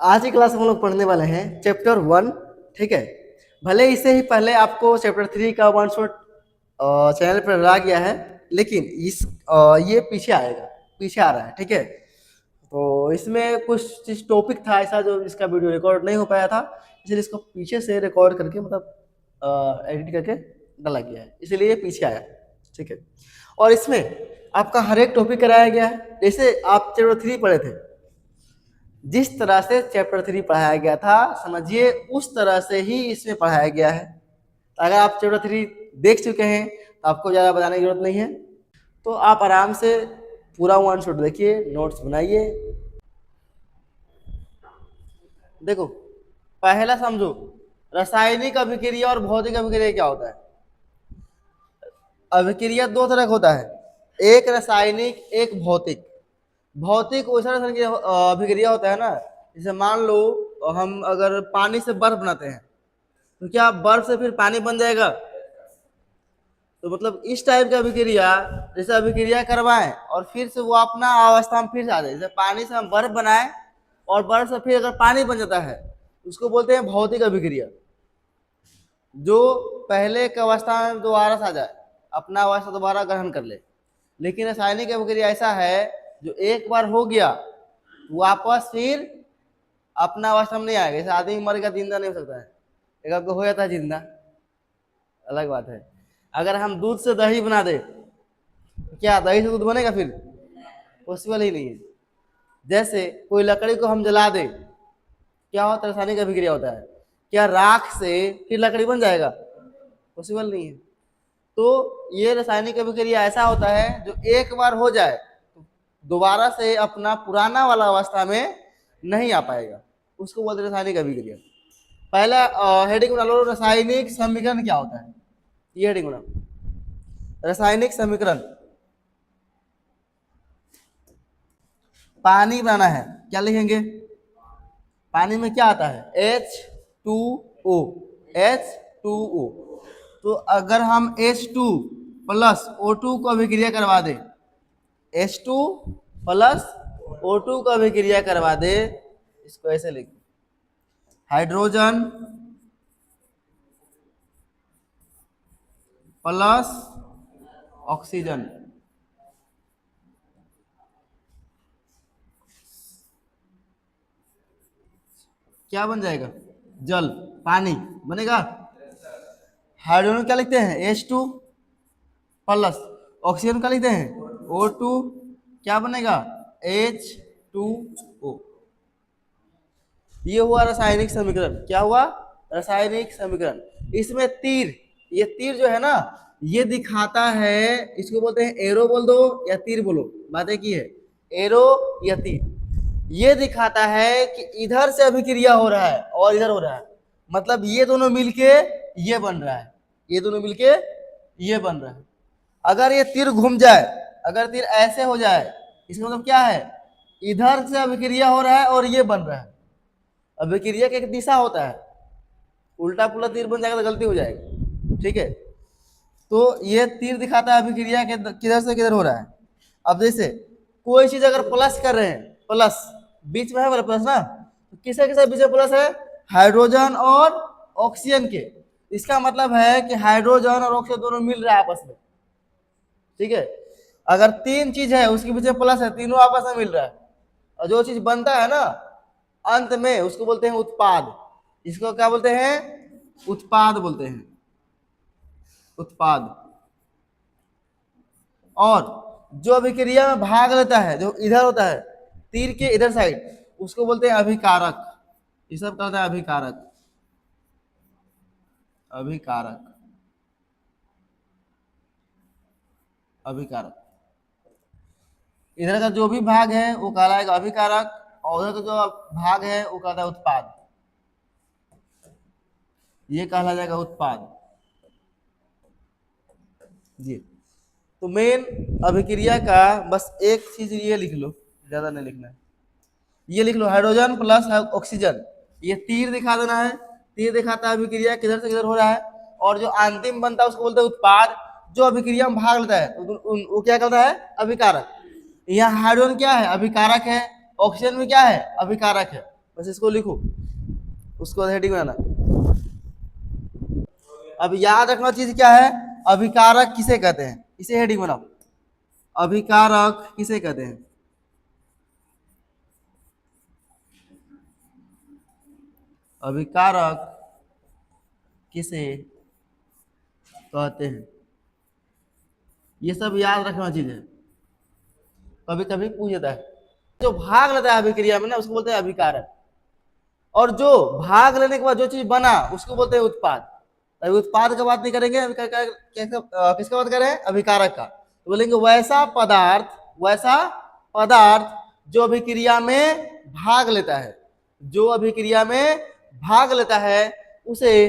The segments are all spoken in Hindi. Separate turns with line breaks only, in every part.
आज की क्लास में हम लोग पढ़ने वाले हैं चैप्टर 1। ठीक है, भले इससे ही पहले आपको चैप्टर 3 का वन शॉट चैनल पर डाला गया है, लेकिन ये पीछे आएगा, पीछे आ रहा है। ठीक है, तो इसमें कुछ चीज टॉपिक था ऐसा जो इसका वीडियो रिकॉर्ड नहीं हो पाया था, इसलिए इसको पीछे से रिकॉर्ड करके मतलब एडिट करके डाला गया है, इसलिए ये पीछे आया। ठीक है, और इसमें आपका हर एक टॉपिक कराया गया है। जैसे आप चैप्टर 3 पढ़े थे, जिस तरह से चैप्टर 3 पढ़ाया गया था, समझिए उस तरह से ही इसमें पढ़ाया गया है। अगर आप चैप्टर 3 देख चुके हैं तो आपको ज़्यादा बताने की जरूरत नहीं है, तो आप आराम से पूरा वन शॉट देखिए, नोट्स बनाइए। देखो, पहला समझो, रासायनिक अभिक्रिया और भौतिक अभिक्रिया क्या होता है। अभिक्रिया दो तरह का होता है, एक रासायनिक, एक भौतिक। भौतिक वैसा अभिक्रिया होता है ना, जैसे मान लो हम अगर पानी से बर्फ बनाते हैं तो क्या बर्फ से फिर पानी बन जाएगा? तो मतलब इस टाइप का अभिक्रिया, जैसे अभिक्रिया करवाएं और फिर से वो अपना अवस्था में फिर से आ जाए। जैसे पानी से हम बर्फ बनाएं और बर्फ से फिर अगर पानी बन जाता है, उसको बोलते हैं भौतिक अभिक्रिया, जो पहले की अवस्था में दोबारा से आ जाए, अपना अवस्था दोबारा ग्रहण कर ले। लेकिन रासायनिक अभिक्रिया ऐसा है जो एक बार हो गया वापस फिर अपना अवस्था में नहीं आएगा। जैसे आदमी मर गया, जिंदा नहीं हो सकता है, एक आपको हो जाता है जिंदा, अलग बात है। अगर हम दूध से दही बना दे तो क्या दही से दूध बनेगा? फिर पॉसिबल ही नहीं है। जैसे कोई लकड़ी को हम जला दे, क्या होता है? रासायनिक अभिक्रिया होता है। क्या राख से फिर लकड़ी बन जाएगा? पॉसिबल नहीं है। तो ये रासायनिक अभिक्रिया ऐसा होता है जो एक बार हो जाए तो दोबारा से अपना पुराना वाला अवस्था में नहीं आ पाएगा, उसको बोलते हैं रासायनिक अभिक्रिया। पहला हेडिंग बना लो, रासायनिक समीकरण क्या होता है। ये हेडिंग बना, रासायनिक समीकरण। पानी बनाना है, क्या लिखेंगे? पानी में क्या आता है? H2O, H2O। तो अगर हम H2 प्लस O2 को अभिक्रिया करवा दे, H2 प्लस O2 को अभिक्रिया करवा दे, इसको ऐसे लिख, हाइड्रोजन प्लस ऑक्सीजन, क्या बन जाएगा? जल, पानी बनेगा। हाइड्रोजन क्या लिखते हैं? H2 प्लस ऑक्सीजन क्या लिखते हैं? O2, क्या बनेगा? H2O। ये हुआ रासायनिक समीकरण। क्या हुआ? रासायनिक समीकरण। इसमें तीर, ये तीर जो है ना, ये दिखाता है, इसको बोलते हैं एरो बोल दो या तीर बोलो, बातें की है, एरो या तीर। ये दिखाता है कि इधर से अभिक्रिया हो रहा है और इधर हो रहा है, मतलब ये दोनों मिलके ये बन रहा है, ये दोनों मिलके ये बन रहा है। अगर ये तीर घूम जाए, अगर तीर ऐसे हो जाए, इसका मतलब क्या है? इधर से अभिक्रिया हो रहा है और ये बन रहा है। अभिक्रिया का एक दिशा होता है, उल्टा पुल्टा तीर बन जाएगा तो गलती हो जाएगी। ठीक है, तो ये तीर दिखाता है अभिक्रिया के किधर से किधर हो रहा है। अब जैसे कोई चीज अगर प्लस कर रहे हैं, प्लस बीच में है वाला प्लस ना, तो किसके किसके बीच में प्लस है? हाइड्रोजन और ऑक्सीजन के। इसका मतलब है कि हाइड्रोजन और ऑक्सीजन दोनों मिल रहा है आपस में। ठीक है, अगर तीन चीज है उसके बीच में प्लस है, तीनों आपस में मिल रहा है, और जो चीज बनता है ना अंत में, उसको बोलते हैं उत्पाद। इसको क्या बोलते हैं? उत्पाद बोलते हैं, उत्पाद। और जो अभिक्रिया में भाग लेता है, जो इधर होता है तीर के इधर साइड, उसको बोलते हैं अभिकारक। ये सब कहता है अभिकारक, अभिकारक, अभिकारक। इधर का जो भी भाग है वो कहलाएगा अभिकारक, और उधर का जो भाग है वो कहता है उत्पाद, ये कहला जाएगा उत्पाद। जी, तो मेन अभिक्रिया का बस एक चीज ये लिख लो, ज्यादा नहीं लिखना है। ये लिख लो, हाइड्रोजन प्लस ऑक्सीजन, ये तीर दिखा देना है, तीर दिखाता है अभिक्रिया किधर से किधर हो रहा है, और जो अंतिम बनता है उसको बोलते हैं उत्पाद। जो अभिक्रिया में भाग लेता है वो क्या कहता है? अभिकारक। यहाँ हाइड्रोजन क्या है? अभिकारक है। ऑक्सीजन में क्या है? अभिकारक है। बस इसको लिखो, उसको हेडिंग बनाना। अब याद रखना चीज क्या है, अभिकारक किसे कहते हैं, इसे हेडिंग बनाओ। अभिकारक किसे कहते हैं, अभिकारक किसे कहते हैं, ये सब याद रखना चीज है, कभी कभी पूछ जाता है। जो भाग लेता है अभिक्रिया में ना उसको बोलते हैं अभिकारक, और जो भाग लेने के बाद जो चीज बना उसको बोलते हैं उत्पाद। अभी उत्पाद का बात नहीं करेंगे, किसका बात करें, अभिकारक का। तो बोलेंगे वैसा पदार्थ जो अभिक्रिया में भाग लेता है, जो अभिक्रिया में भाग लेता है उसे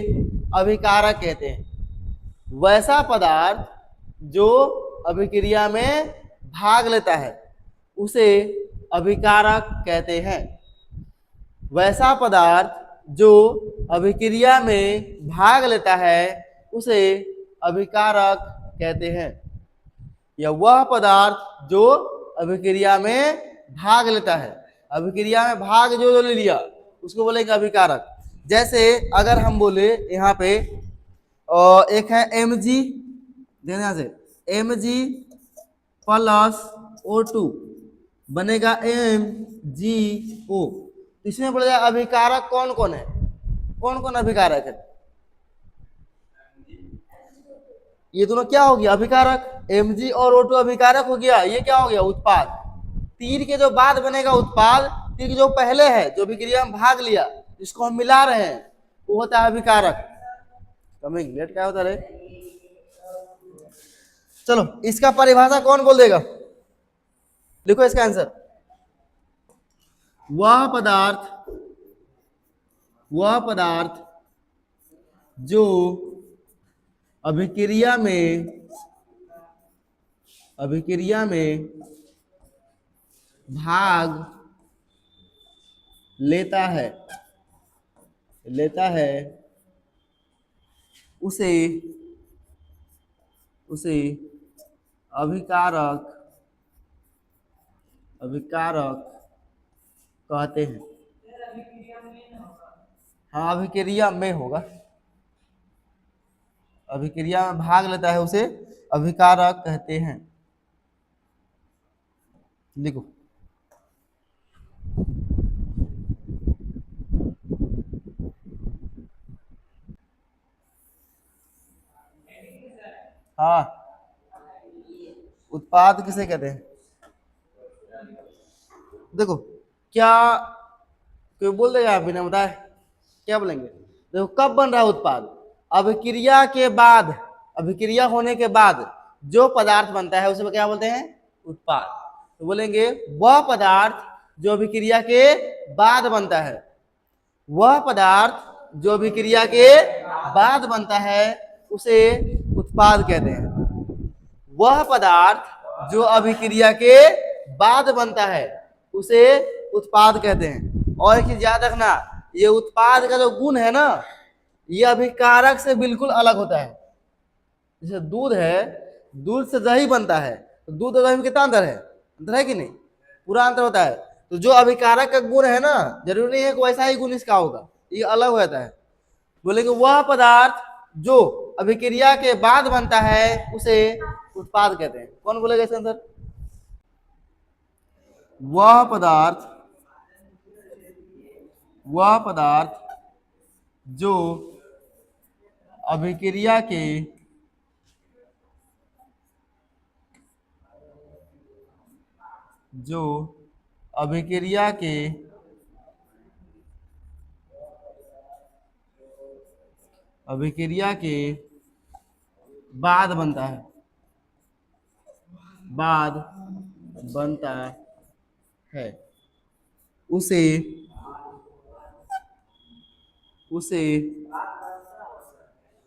अभिकारक कहते हैं। वैसा पदार्थ जो अभिक्रिया में भाग लेता है उसे अभिकारक कहते हैं। वैसा पदार्थ जो अभिक्रिया में भाग लेता है उसे अभिकारक कहते हैं, या वह पदार्थ जो अभिक्रिया में भाग लेता है, अभिक्रिया में भाग जो ले लिया उसको बोलेंगे अभिकारक। जैसे अगर हम बोले यहाँ पे एक है Mg, देखना से Mg प्लस O2 बनेगा MgO। इसमें बोला अभिकारक कौन कौन है, कौन कौन अभिकारक है, ये दोनों क्या हो गया अभिकारक, Mg और O2 अभिकारक हो गया, ये क्या हो गया उत्पाद। तीर के जो बाद बनेगा उत्पाद, तीर के जो पहले है जो अभिक्रिया में भाग लिया जिसको हम मिला रहे हैं वो होता है अभिकारक। कमिंग लेट क्या होता है, चलो इसका परिभाषा कौन बोल देगा, लिखो इसका आंसर। वह पदार्थ जो अभिक्रिया में भाग लेता है उसे अभिकारक कहते हैं। हाँ अभिक्रिया में होगा, अभिक्रिया में भाग लेता है उसे अभिकारक कहते हैं, लिखो। हाँ उत्पाद किसे कहते हैं, देखो क्या कोई बोल देगा बिना बताए, क्या बोलेंगे, देखो कब बन रहा है उत्पाद, अभिक्रिया के बाद, अभिक्रिया होने के बाद जो पदार्थ बनता है उसे क्या बोलते हैं उत्पाद। तो बोलेंगे वह पदार्थ जो अभिक्रिया के बाद बनता है, वह पदार्थ जो अभिक्रिया के बाद बनता है उसे उत्पाद कहते हैं। वह पदार्थ जो अभिक्रिया के बाद बनता है उसे उत्पाद कहते हैं। और एक चीज याद रखना, ये उत्पाद का जो गुण है ना ये अभिकारक से बिल्कुल अलग होता है। जैसे दूध है, दूध से दही बनता है, तो दूध और दही में कितना अंतर है, अंतर है कि नहीं, पूरा अंतर होता है। तो जो अभिकारक का गुण है ना जरूरी नहीं है कि वैसा ही गुण इसका होगा, ये अलग हो जाता है। बोलेंगे वह पदार्थ जो अभिक्रिया के बाद बनता है उसे उत्पाद कहते हैं। कौन बोलेगा इसके अंदर, वह पदार्थ जो अभिक्रिया के बाद बनता है उसे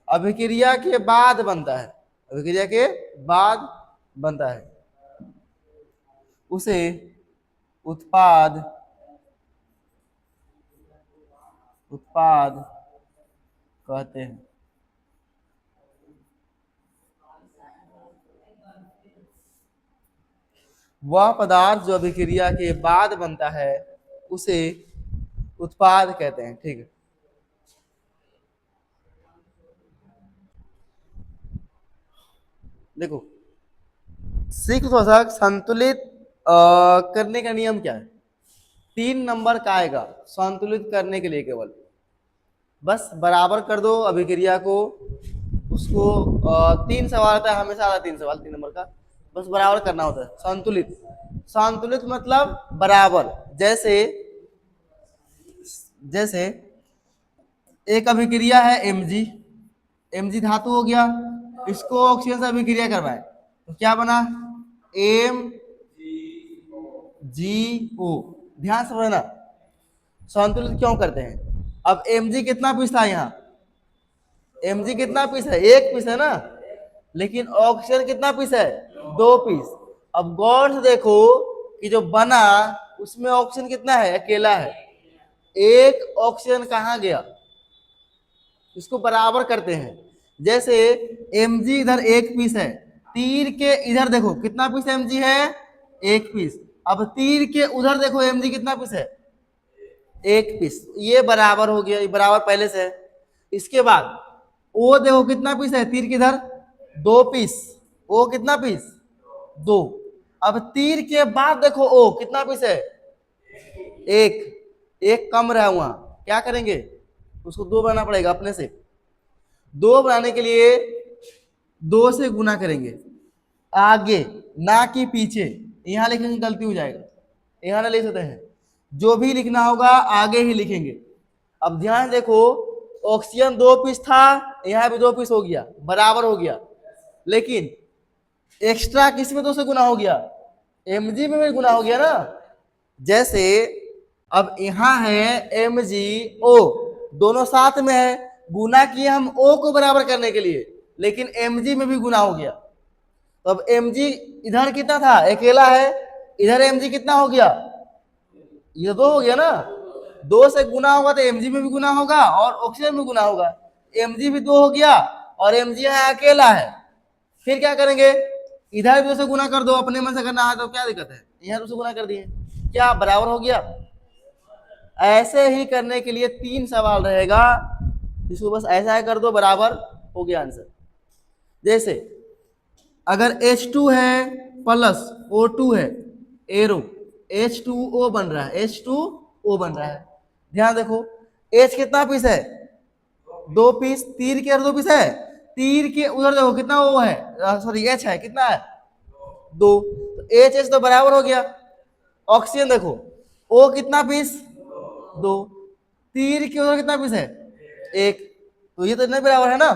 अभिक्रिया के बाद बनता है, अभिक्रिया के बाद बनता है उसे उत्पाद कहते हैं। वह पदार्थ जो अभिक्रिया के बाद बनता है उसे उत्पाद कहते हैं। ठीक है, देखो सीख थोड़ा सा संतुलित करने का नियम क्या है। 3 नंबर का आएगा संतुलित करने के लिए, केवल बस बराबर कर दो अभिक्रिया को, उसको 3 सवाल आता है हमेशा, आता है 3 सवाल 3 नंबर का, बस बराबर करना होता है। संतुलित, संतुलित मतलब बराबर। जैसे जैसे एक अभिक्रिया है Mg, Mg धातु हो गया, इसको ऑक्सीजन से अभिक्रिया करवाए तो क्या बना MgO। ध्यान से समझना संतुलित क्यों करते हैं। अब Mg कितना पीस था यहाँ, Mg कितना पीस है, 1 पीस है ना, लेकिन ऑक्सीजन कितना पीस है, 2 पीस। अब गौर से देखो कि जो बना उसमें ऑक्सीजन कितना है, अकेला है। एक ऑक्सीजन कहाँ गया, इसको बराबर करते हैं। जैसे Mg इधर 1 पीस है, तीर के इधर देखो कितना पीस Mg है, 1 पीस। अब तीर के उधर देखो Mg कितना पीस है, 1 पीस। ये बराबर हो गया, ये बराबर पहले से है। इसके बाद O देखो कितना पीस है, तीर के इधर 2 पीस, O कितना पीस, 2। अब तीर के बाद देखो O कितना पीस है, 1 कम रहा वहां, क्या करेंगे, उसको 2 बनाना पड़ेगा अपने से। 2 बनाने के लिए 2 से गुना करेंगे, आगे ना कि पीछे। यहां लिखेंगे गलती हो जाएगा, यहां ना लिख सकते हैं, जो भी लिखना होगा आगे ही लिखेंगे। अब ध्यान देखो ऑक्सीजन 2 पीस था, यहां भी 2 पीस हो गया, बराबर हो गया। लेकिन एक्स्ट्रा किस में 2 से गुना हो गया, Mg में भी गुना हो गया ना। जैसे अब यहां है MgO, दोनों साथ में है, गुना किए हम O को बराबर करने के लिए, लेकिन Mg में भी गुना हो गया। तो अब Mg इधर कितना था, अकेला है, इधर Mg कितना हो गया, ये 2 हो गया ना। 2 से गुना होगा तो Mg में भी गुना होगा और ऑक्सीजन में गुना होगा। Mg भी 2 हो गया और Mg यहाँ अकेला है। फिर क्या करेंगे, इधर भी 2 से गुना कर दो, अपने मन से करना है तो क्या दिक्कत है, यहाँ 2 से गुना कर दिए, क्या बराबर हो गया। ऐसे ही करने के लिए 3 सवाल रहेगा, इसको बस ऐसा है कर दो, बराबर हो गया आंसर। जैसे अगर H2 है प्लस O2 है, एरो H2O बन रहा है, H2O बन रहा है। ध्यान देखो H कितना पीस है, 2 पीस, तीर के 2 पीस है, तीर के उधर देखो कितना O है, सॉरी H है, कितना है, 2। तो H तो बराबर हो गया। ऑक्सीजन देखो O कितना पीस, 2, तीर के उधर कितना पीस है, 1। तो ये तो नहीं बराबर है ना,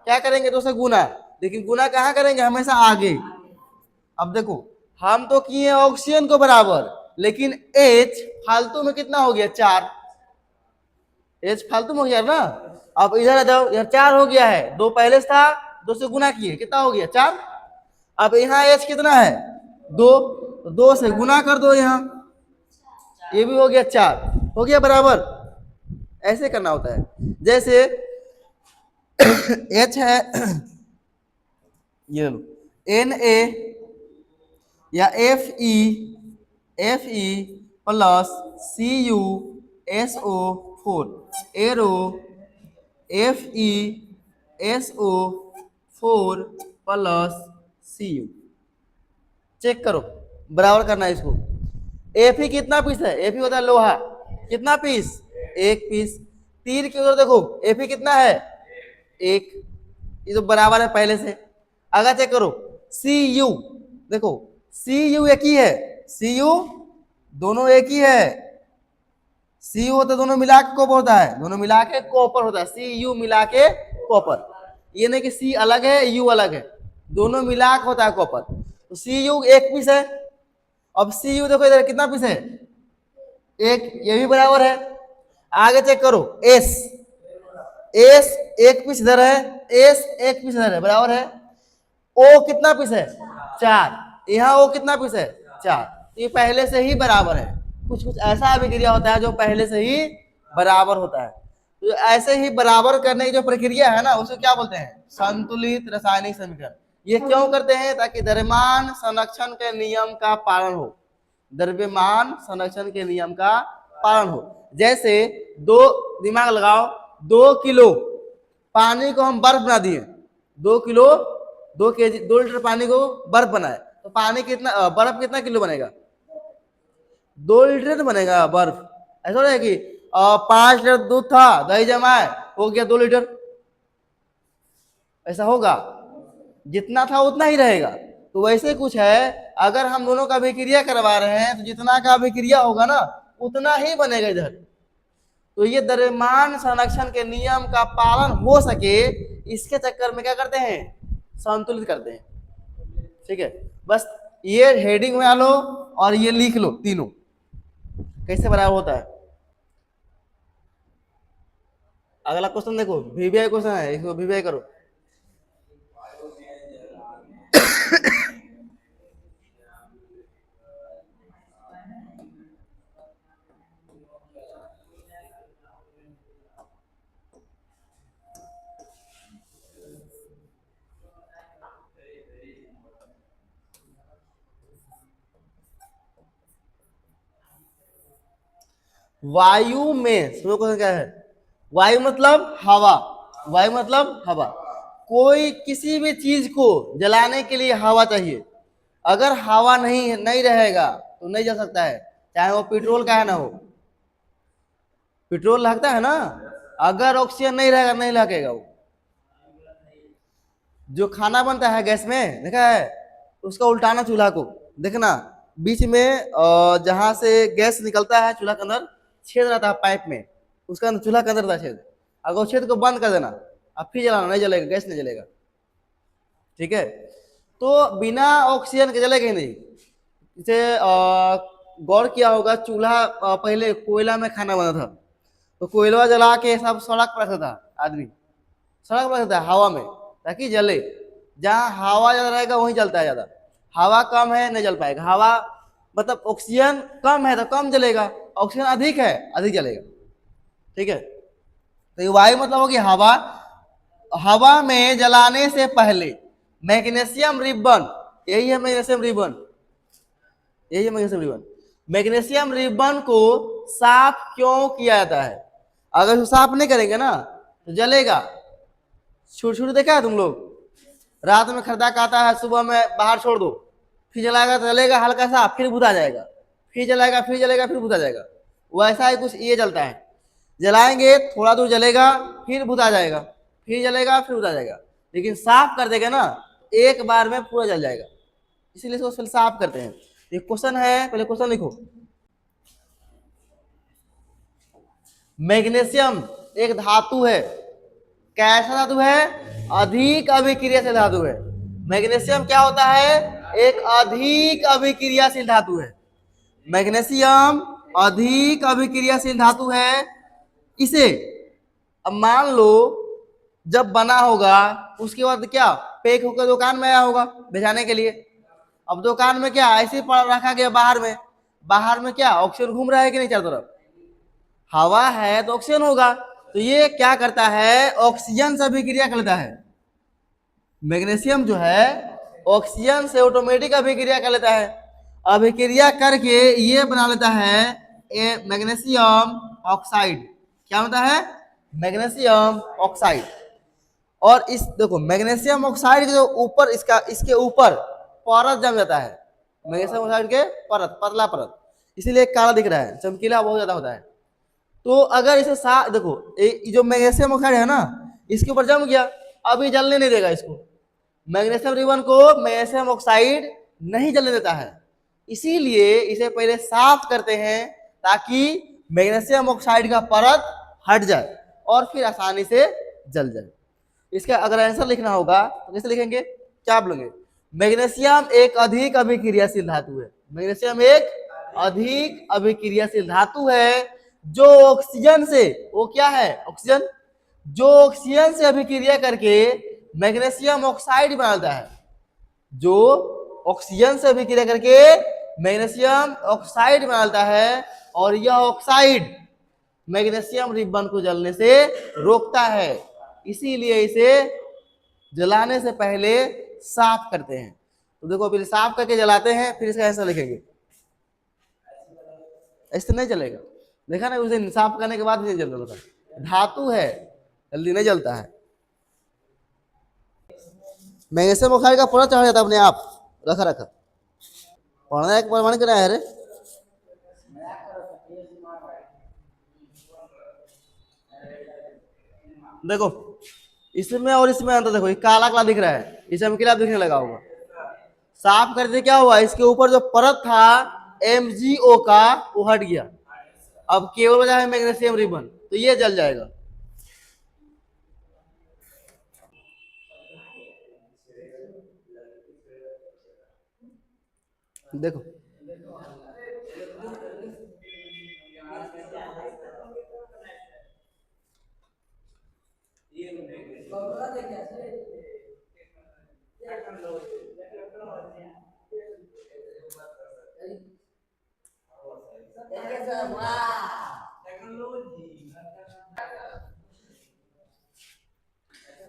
क्या करेंगे 2 से गुना, लेकिन गुना कहाँ करेंगे, हमेशा आगे। अब देखो हम तो किए ऑक्सीजन को बराबर, लेकिन H फालतू में कितना हो गया, 4। H फालतू में हो गया ना। अब इधर आ जाओ, इधर 4 हो गया है, 2 पहले से था, 2 से गुना किए कितना हो गया, 4। अब यहाँ H कितना है, 2, तो 2 से गुना कर दो, यहाँ ये भी हो गया 4, हो गया बराबर। ऐसे करना होता है। जैसे H है ये लो Na या Fe plus CuSO4, arrow FeSO4 plus Cu। Check करो, बराबर करना है इसको। Fe कितना पीस है, Fe होता है लोहा, कितना पीस, 1 पीस। तीर के उधर देखो Fe कितना है, 1, ये तो बराबर है पहले से। अगर चेक करो Cu, देखो Cu एक ही है, Cu दोनों एक ही है, Cu होता है दोनों मिला के कॉपर होता है, दोनों मिला के कॉपर होता है, Cu मिला के कॉपर। ये नहीं कि C अलग है U अलग है, दोनों मिला के होता है कॉपर। तो Cu 1 पीस है। अब Cu देखो इधर कितना पीस है, 1, ये भी बराबर है। आगे चेक करो S 1 पीस इधर है, S 1 पीस इधर है, बराबर है। O कितना पीस है, 4, यहाँ O कितना पीस है, 4। ये पहले से ही बराबर है। कुछ कुछ ऐसा अभिक्रिया होता है जो पहले से ही बराबर होता है। तो ऐसे ही बराबर करने की जो प्रक्रिया है ना, उसे क्या बोलते हैं, संतुलित रासायनिक समीकरण। ये क्यों करते हैं, ताकि द्रव्यमान संरक्षण के नियम का पालन हो, द्रव्यमान संरक्षण के नियम का पालन हो। जैसे दो, दिमाग लगाओ, 2 किलो पानी को हम बर्फ बना दिए, 2 किलो 2 kg 2 लीटर पानी को बर्फ बनाए, तो पानी कितना, बर्फ कितना किलो बनेगा? 2 लीटर तो बनेगा बर्फ। ऐसा है कि 5 लीटर दूध था, दही जमाए, हो गया 2 लीटर, ऐसा होगा? जितना था उतना ही रहेगा। तो वैसे कुछ है, अगर हम दोनों का अभिक्रिया करवा रहे हैं तो जितना का अभिक्रिया होगा ना उतना ही बनेगा इधर। तो ये द्रव्यमान संरक्षण के नियम का पालन हो सके इसके चक्कर में क्या करते हैं, संतुलित करते हैं। ठीक है, बस ये हेडिंग बना लो और ये लिख लो तीनों कैसे बराबर होता है। अगला क्वेश्चन देखो, वीवीआई क्वेश्चन है, इसको वीवीआई करो। वायु में सुनो क्वेश्चन क्या है, वायु मतलब हवा, वायु मतलब हवा। कोई किसी भी चीज को जलाने के लिए हवा चाहिए, अगर हवा नहीं नहीं रहेगा तो नहीं जल सकता है, चाहे वो पेट्रोल का है ना हो। पेट्रोल लगता है ना, अगर ऑक्सीजन नहीं रहेगा नहीं लगेगा। वो जो खाना बनता है गैस में, देखा है, उसका उल्टाना चूल्हा को, देखना बीच में जहां से गैस निकलता है चूल्हा के अंदर छेद रहता है पाइप में, उसका अंदर चूल्हा के अंदर रहता है छेद, अगर उस छेद को बंद कर देना अब फिर जलाना, नहीं जलेगा, गैस नहीं जलेगा। ठीक है, तो बिना ऑक्सीजन के जलेगा ही नहीं। जैसे गौर किया होगा, चूल्हा पहले कोयला में खाना बना था, तो कोयला जला के सब सड़क पर रखता था, आदमी सड़क पर रखता है हवा में ताकि जले। जहाँ हवा ज्यादा रहेगा वहीं जलता है ज्यादा, हवा कम है नहीं जल पाएगा। हवा मतलब ऑक्सीजन कम है तो कम जलेगा, ऑक्सीजन अधिक है अधिक जलेगा। ठीक है, तो ये वायु मतलब होगी हवा। हवा में जलाने से पहले मैग्नीशियम रिबन, यही है मैग्नीशियम रिबन, यही है मैग्नीशियम रिबन। मैग्नीशियम रिबन को साफ क्यों किया जाता है? अगर इसको साफ नहीं करेंगे ना तो जलेगा। छुर देखा है तुम लोग, रात में खरदाक आता है, सुबह में बाहर छोड़ दो, फिर जलाएगा तो जलेगा हल्का सा, फिर बुझा जाएगा, फिर जलाएगा, फिर जलेगा, फिर बुझा जाएगा। वैसा ही कुछ ये जलता है, जलाएंगे थोड़ा दूर जलेगा, फिर बुझा जाएगा, फिर जलेगा, फिर बुझा जाएगा। लेकिन साफ कर देगा ना एक बार में पूरा जल जाएगा, इसीलिए इसको साफ करते हैं। ये क्वेश्चन है, पहले क्वेश्चन लिखो। मैग्नीशियम एक धातु है, कैसा धातु है? अधिक अभिक्रियाशील धातु है। मैग्नीशियम क्या होता है? एक अधिक अभिक्रियाशील धातु है। मैग्नीशियम अधिक अभिक्रियाशील धातु है। इसे अब मान लो जब बना होगा उसके बाद क्या पैक होकर दुकान में आया होगा बेचाने के लिए। अब दुकान में क्या ऐसे रखा गया बाहर में, बाहर में क्या ऑक्सीजन घूम रहा है कि नहीं चारों तरफ? हवा है तो ऑक्सीजन होगा, तो ये क्या करता है? ऑक्सीजन से अभिक्रिया कर लेता है। मैग्नीशियम जो है ऑक्सीजन से ऑटोमेटिक अभिक्रिया कर लेता है, अभिक्रिया करके ये बना लेता है मैग्नीशियम ऑक्साइड। क्या होता है? Magnesium oxide. और इस देखो मैग्नीशियम ऑक्साइड के जो ऊपर इसका इसके ऊपर परत जम जाता है, मैग्नीशियम ऑक्साइड के परत, पतला परत, इसीलिए काला दिख रहा है, चमकीला बहुत ज्यादा होता है। तो अगर इसे देखो जो मैग्नीशियम ऑक्साइड है ना इसके ऊपर जम गया, अभी जलने नहीं देगा इसको। मैग्नीशियम रिबन को मैग्नीशियम ऑक्साइड नहीं जलने देता है, इसीलिए इसे पहले साफ करते हैं ताकि मैग्नीशियम ऑक्साइड का परत हट जाए और फिर आसानी से जल जाए। इसका अगर आंसर लिखना होगा तो कैसे लिखेंगे, क्या बोलेंगे? मैग्नीशियम एक अधिक अभिक्रियाशील धातु है। मैग्नीशियम एक अधिक अभिक्रियाशील धातु है जो ऑक्सीजन से, वो क्या है? ऑक्सीजन, जो ऑक्सीजन से अभिक्रिया करके मैग्नीशियम ऑक्साइड बनाता है, जो ऑक्सीजन से अभिक्रिया करके मैग्नीशियम ऑक्साइड बनाता है, और यह ऑक्साइड मैग्नीशियम रिबन को जलने से रोकता है, इसीलिए इसे जलाने से पहले साफ करते हैं। तो देखो पहले साफ करके जलाते हैं फिर इसका आंसर लिखेंगे, ऐसे नहीं चलेगा। देखा ना, उस दिन साफ करने के बाद नहीं जल रहा था, धातु है, जल्दी नहीं जलता है। मैग्नीशियम ऑक्साइड का पूरा चढ़ जाता है अपने आप, रखा रखा पढ़ना एक प्रमाण करना है रे। देखो इसमें और इसमें अंतर देखो, ये काला काला दिख रहा है, इसे हम क्या दिखने लगा होगा। साफ करते क्या हुआ, इसके ऊपर जो परत था MgO का वो हट गया, अब केवल बचा है मैग्नीशियम रिबन, तो ये जल जाएगा। देखो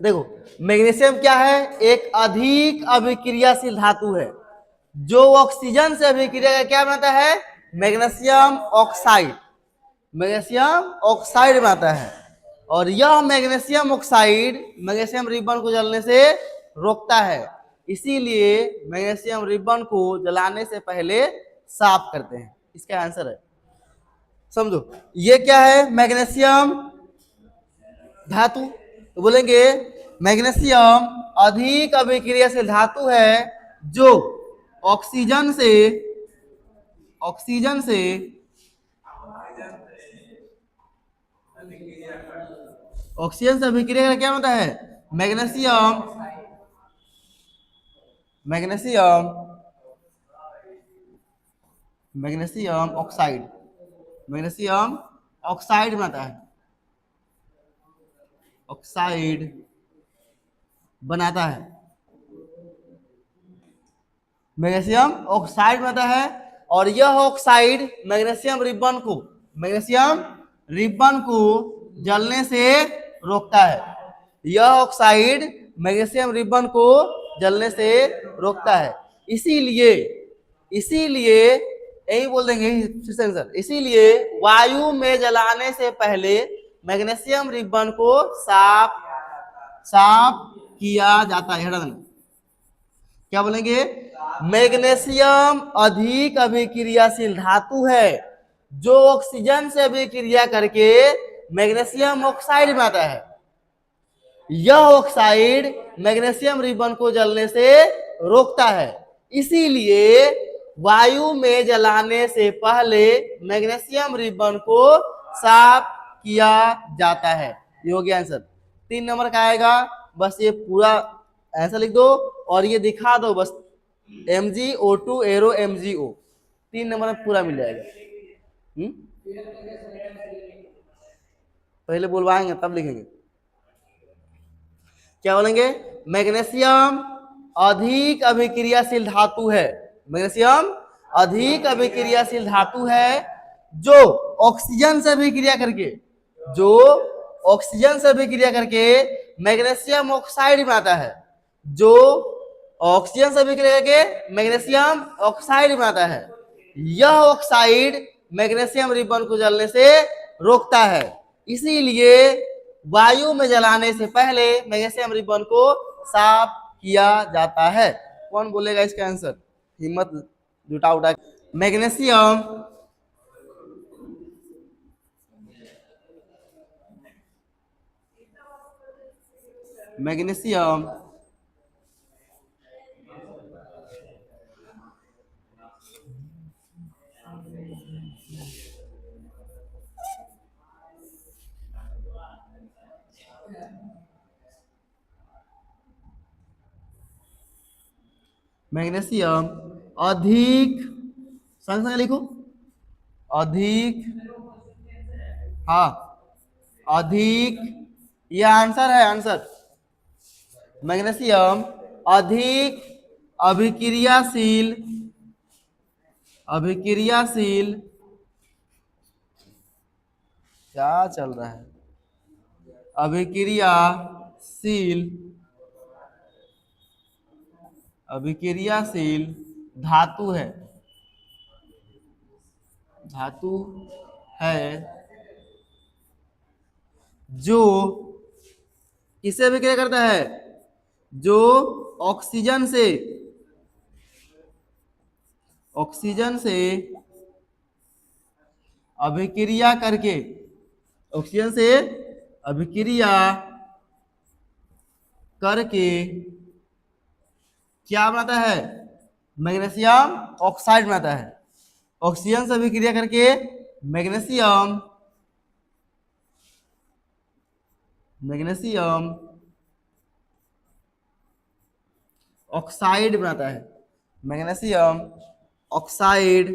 देखो मैग्नीशियम क्या है, एक अधिक अभिक्रियाशील धातु है जो ऑक्सीजन से अभिक्रिया का क्या बनाता है, मैग्नीशियम ऑक्साइड, मैग्नीशियम ऑक्साइड बनाता है। और यह मैग्नीशियम ऑक्साइड मैग्नीशियम रिबन को जलने से रोकता है, इसीलिए मैग्नीशियम रिबन को जलाने से पहले साफ करते हैं। इसका आंसर है, समझो ये क्या है, मैग्नीशियम धातु, तो बोलेंगे मैग्नीशियम अधिक अभिक्रियाशील धातु है जो ऑक्सीजन से ऑक्सीजन से ऑक्सीजन से अभिक्रिया का क्या होता है, magnesium magnesium magnesium oxide magnesium oxide बनाता है, ऑक्साइड बनाता है, मैग्नीशियम ऑक्साइड बनाता है। और यह ऑक्साइड मैग्नीशियम रिबन को जलने से रोकता है, यह ऑक्साइड मैग्नीशियम रिबन को जलने से रोकता है। इसीलिए इसीलिए यही बोल देंगे इसीलिए वायु में जलाने से पहले मैग्नीशियम रिबन को साफ किया जाता है। क्या बोलेंगे, मैग्नीशियम अधिक अभिक्रियाशील धातु है जो ऑक्सीजन से अभिक्रिया करके मैग्नीशियम ऑक्साइड बनाता है, यह ऑक्साइड मैग्नीशियम रिबन को जलने से रोकता है, इसीलिए वायु में जलाने से पहले मैग्नीशियम रिबन को साफ किया जाता है। ये हो गया आंसर, 3 नंबर का आएगा। बस ये पूरा आंसर लिख दो और ये दिखा दो बस, MgO2 एरो MgO, 3 नंबर में पूरा मिल जाएगा। पहले बुलवाएंगे तब लिखेंगे। क्या बोलेंगे, मैग्नीशियम अधिक अभिक्रियाशील धातु है, मैग्नीशियम अधिक अभिक्रियाशील धातु है जो ऑक्सीजन से अभिक्रिया करके मैग्नीशियम ऑक्साइड बनाता है, जो ऑक्सीजन से अभिक्रिया करके मैग्नीशियम ऑक्साइड बनाता है, यह ऑक्साइड मैग्नीशियम रिबन को जलने से रोकता है, इसीलिए वायु में जलाने से पहले मैग्नीशियम रिबन को साफ किया जाता है। कौन बोलेगा इसका आंसर, हिम्मत जुटा उठा। मैग्नीशियम मैग्नीशियम मैग्नीशियम अधिक, संग संग लिखो, अधिक, हाँ अधिक, यह आंसर है, आंसर मैग्नीशियम अधिक अभिक्रियाशील क्या चल रहा है, अभिक्रियाशील धातु है जो किससे अभिक्रिया करता है? जो ऑक्सीजन से अभिक्रिया करके, ऑक्सीजन से अभिक्रिया करके क्या बनाता है? मैग्नीशियम ऑक्साइड बनाता है। ऑक्सीजन से अभिक्रिया करके मैग्नीशियम ऑक्साइड बनाता है। मैग्नीशियम ऑक्साइड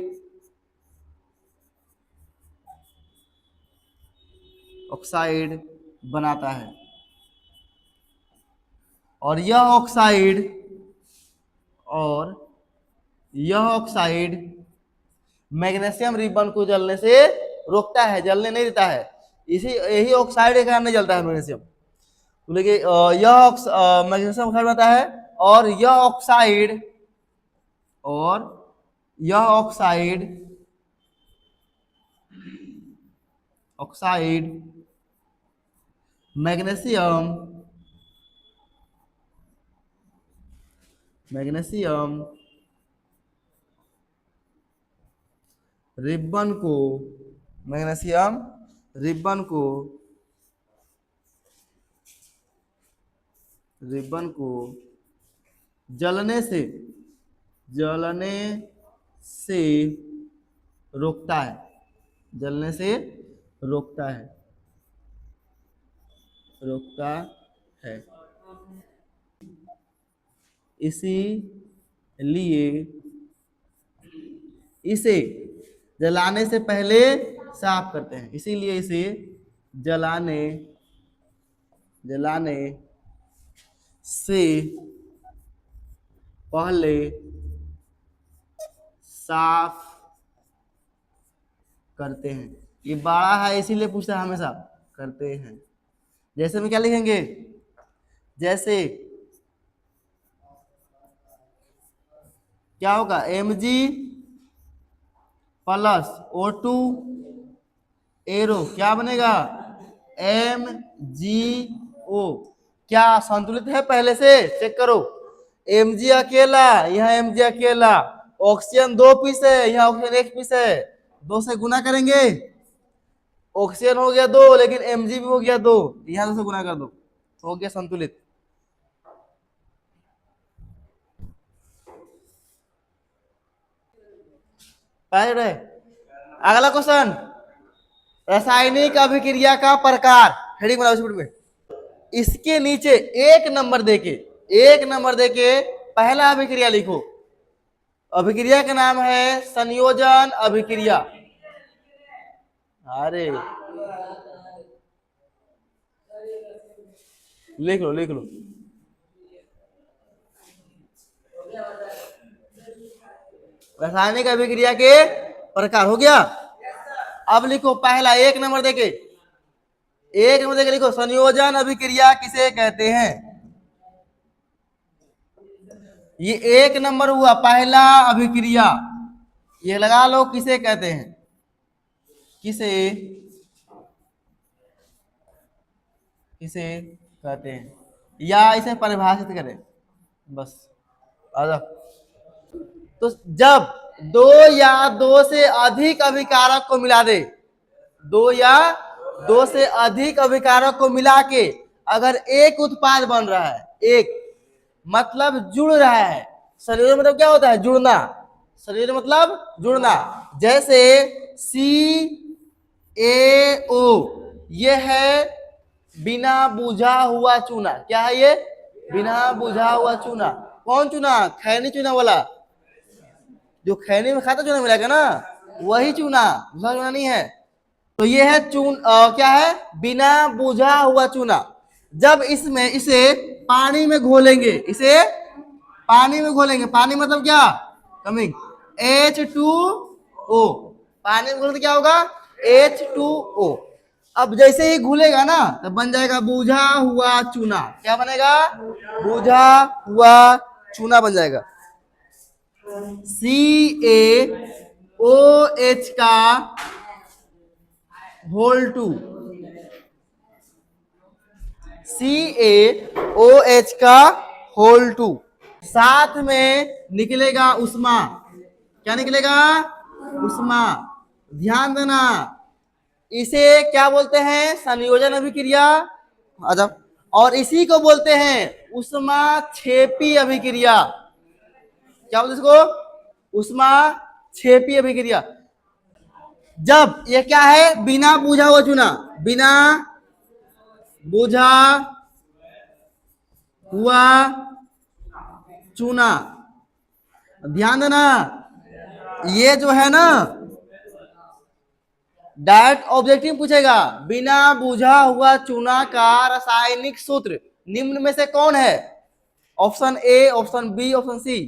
बनाता है। और यह ऑक्साइड मैग्नीशियम रिबन को जलने से रोकता है, जलने नहीं देता है। यही ऑक्साइड के कारण नहीं जलता है मैग्नीशियम। तो लेकिन यह मैग्नीशियम ऑक्साइड बनाता है और यह ऑक्साइड मैग्नीशियम रिबन को जलने से रोकता है। इसीलिए इसे जलाने से पहले साफ करते हैं। इसीलिए इसे जलाने से पहले साफ करते हैं। ये बड़ा है इसीलिए पूछता है हमेशा, करते हैं। जैसे में क्या लिखेंगे? जैसे क्या होगा? Mg प्लस O2 एरो क्या बनेगा? MgO। क्या संतुलित है? पहले से चेक करो। Mg अकेला, यहाँ Mg अकेला, ऑक्सीजन 2 पीस है, यहाँ ऑक्सीजन 1 पीस है। 2 से गुना करेंगे, ऑक्सीजन हो गया 2, लेकिन Mg भी हो गया 2, यहाँ 2 से गुना कर दो तो हो गया संतुलित। अगला क्वेश्चन, रासायनिक अभिक्रिया का प्रकार। हेडिंग बनाओ स्पीड में। इसके नीचे एक नंबर देके पहला अभिक्रिया लिखो। अभिक्रिया का नाम है संयोजन अभिक्रिया। अरे लिख लो रासायनिक अभिक्रिया के प्रकार। हो गया। अब लिखो पहला, एक नंबर देके लिखो, संयोजन अभिक्रिया किसे कहते हैं? ये एक नंबर हुआ, पहला अभिक्रिया। ये लगा लो, किसे कहते हैं? किसे कहते हैं, या इसे परिभाषित करें बस। आजा। तो जब 2 या 2 से अधिक अभिकारक को मिला दे, 2 या 2 से अधिक अभिकारक को मिला के अगर एक उत्पाद बन रहा है, एक मतलब जुड़ रहा है। शरीर मतलब क्या होता है? जुड़ना। शरीर मतलब जुड़ना। जैसे CaO, ये है बिना बुझा हुआ चूना। क्या है ये? बिना बुझा हुआ चूना। कौन चूना? खैनी चूना वाला, जो खैनी में खाता चूना मिलेगा ना, वही चूना, दूसरा चूना नहीं है। तो ये है क्या है? बिना बुझा हुआ चूना। जब इसे पानी में घोलेंगे, पानी मतलब क्या? Coming H2O। पानी में घोलते क्या होगा? H2O। अब जैसे ही घुलेगा ना, तो बन जाएगा बुझा हुआ चूना। क्या बनेगा? बुझा हुआ चूना बन जाएगा। CaOH का होल टू, CaOH का होल टू, साथ में निकलेगा उष्मा। क्या निकलेगा? उष्मा। ध्यान देना, इसे क्या बोलते हैं? संयोजन अभिक्रिया। अच्छा, और इसी को बोलते हैं उष्मा क्षेपी अभिक्रिया। क्या बोलते हैं इसको? उष्मा क्षेपी अभिक्रिया। जब ये क्या है? बिना बुझा हुआ चूना, बिना बुझा हुआ चूना। ध्यान देना, ये जो है ना डायरेक्ट ऑब्जेक्टिव पूछेगा, बिना बुझा हुआ चूना का रासायनिक सूत्र निम्न में से कौन है? Option A, option B, option C.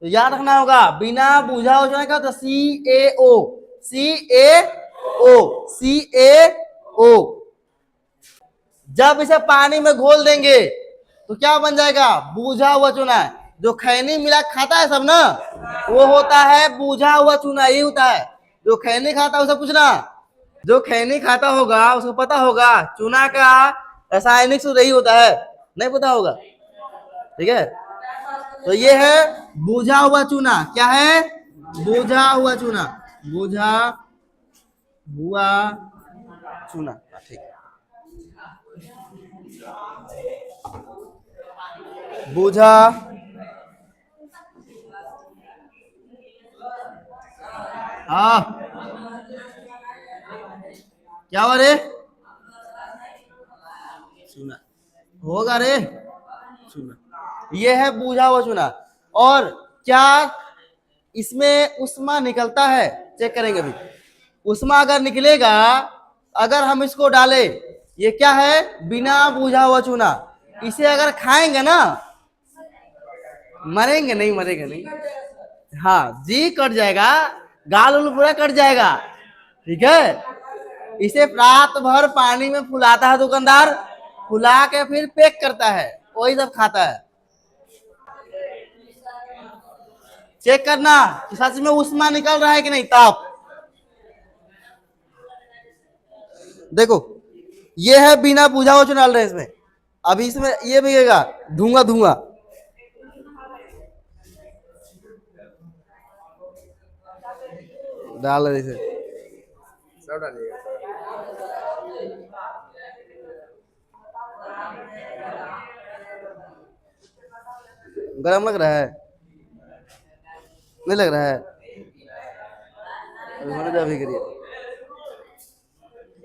तो याद रखना होगा, बिना बुझा हुआ चूना का तो CaO, CaO, CaO। जब इसे पानी में घोल देंगे तो क्या बन जाएगा? बुझा हुआ चूना। जो खैनी मिला खाता है सब ना, वो होता है बुझा हुआ चूना, ये होता है। जो खैनी खाता है उसे पूछना, जो खैनी खाता होगा उसको पता होगा चूना का रासायनिक सूत्र यही होता है, नहीं पता होगा? ठीक है, तो ये है बुझा हुआ चूना। क्या है? बुझा हुआ चूना, बुझा हुआ चूना। ठीक है, बुझा क्या हुआ रे? चूना होगा रे, चूना। ये है बुझा हुआ चूना। और क्या इसमें उष्मा निकलता है? चेक करेंगे अभी। उष्मा अगर निकलेगा, अगर हम इसको डालें, ये क्या है? बिना बुझा हुआ चूना। इसे अगर खाएंगे ना, मरेंगे नहीं, मरेंगे नहीं। हाँ, जी कट जाएगा, गाल उल पूरा कट जाएगा। ठीक है, इसे रात भर पानी में फुलाता है दुकानदार, फुला के फिर पैक करता है, वही सब खाता है। चेक करना कि सच में उष्मा निकल रहा है कि नहीं, ताप। देखो, ये है बिना बुझा हुआ चूना डाल रहे हैं इसमें। अभी इसमें ये भीगेगा, धुआं धुआं। डाल रहे इसे, सब डालिएगा। गरम लग रहा है? नहीं लग रहा है? होने दो, अभी करिए।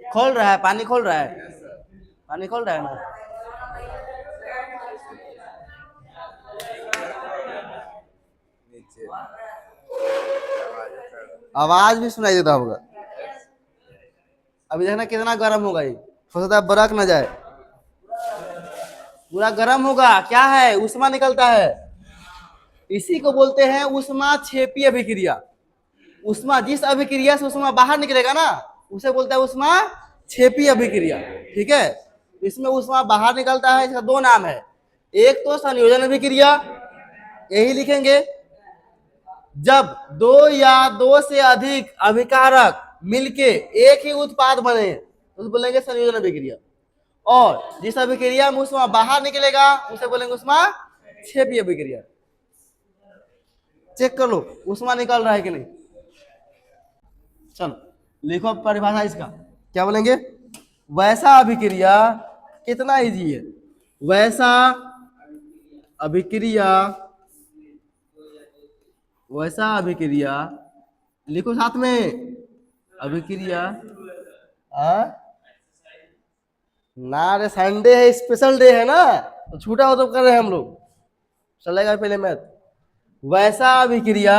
खोल रहा है, पानी खोल रहा है, पानी खोल रहा है ना। आवाज भी सुनाई देता होगा। अभी देखना कितना गर्म होगा ये, हो सकता है बरक ना जाए, पूरा गर्म होगा। क्या है? उष्मा निकलता है, इसी को बोलते हैं उष्मा क्षेपी अभिक्रिया। उष्मा, जिस अभिक्रिया से उष्मा बाहर निकलेगा ना, उसे बोलते हैं उष्मा क्षेपी अभिक्रिया। ठीक है, इसमें उष्मा बाहर निकलता है, इसका दो नाम है। एक तो संयोजन अभिक्रिया, यही लिखेंगे। जब दो या दो से अधिक अभिकारक मिलके एक ही उत्पाद बने तो बोलेंगे संयोजन अभिक्रिया। और जिस अभिक्रिया में उष्मा बाहर निकलेगा उसे बोलेंगे उष्मा क्षेपी अभिक्रिया। चेक कर लो उष्मा निकल रहा है कि नहीं। चलो लिखो परिभाषा इसका, क्या बोलेंगे? वैसा अभिक्रिया, कितना इजी है, वैसा अभिक्रिया, वैसा अभिक्रिया, लिखो साथ में, अभिक्रिया। ना रे, संडे है, स्पेशल डे है ना, तो छूटा हो तो कर रहे हैं हम लोग, चलेगा पहले मैथ। वैसा अभिक्रिया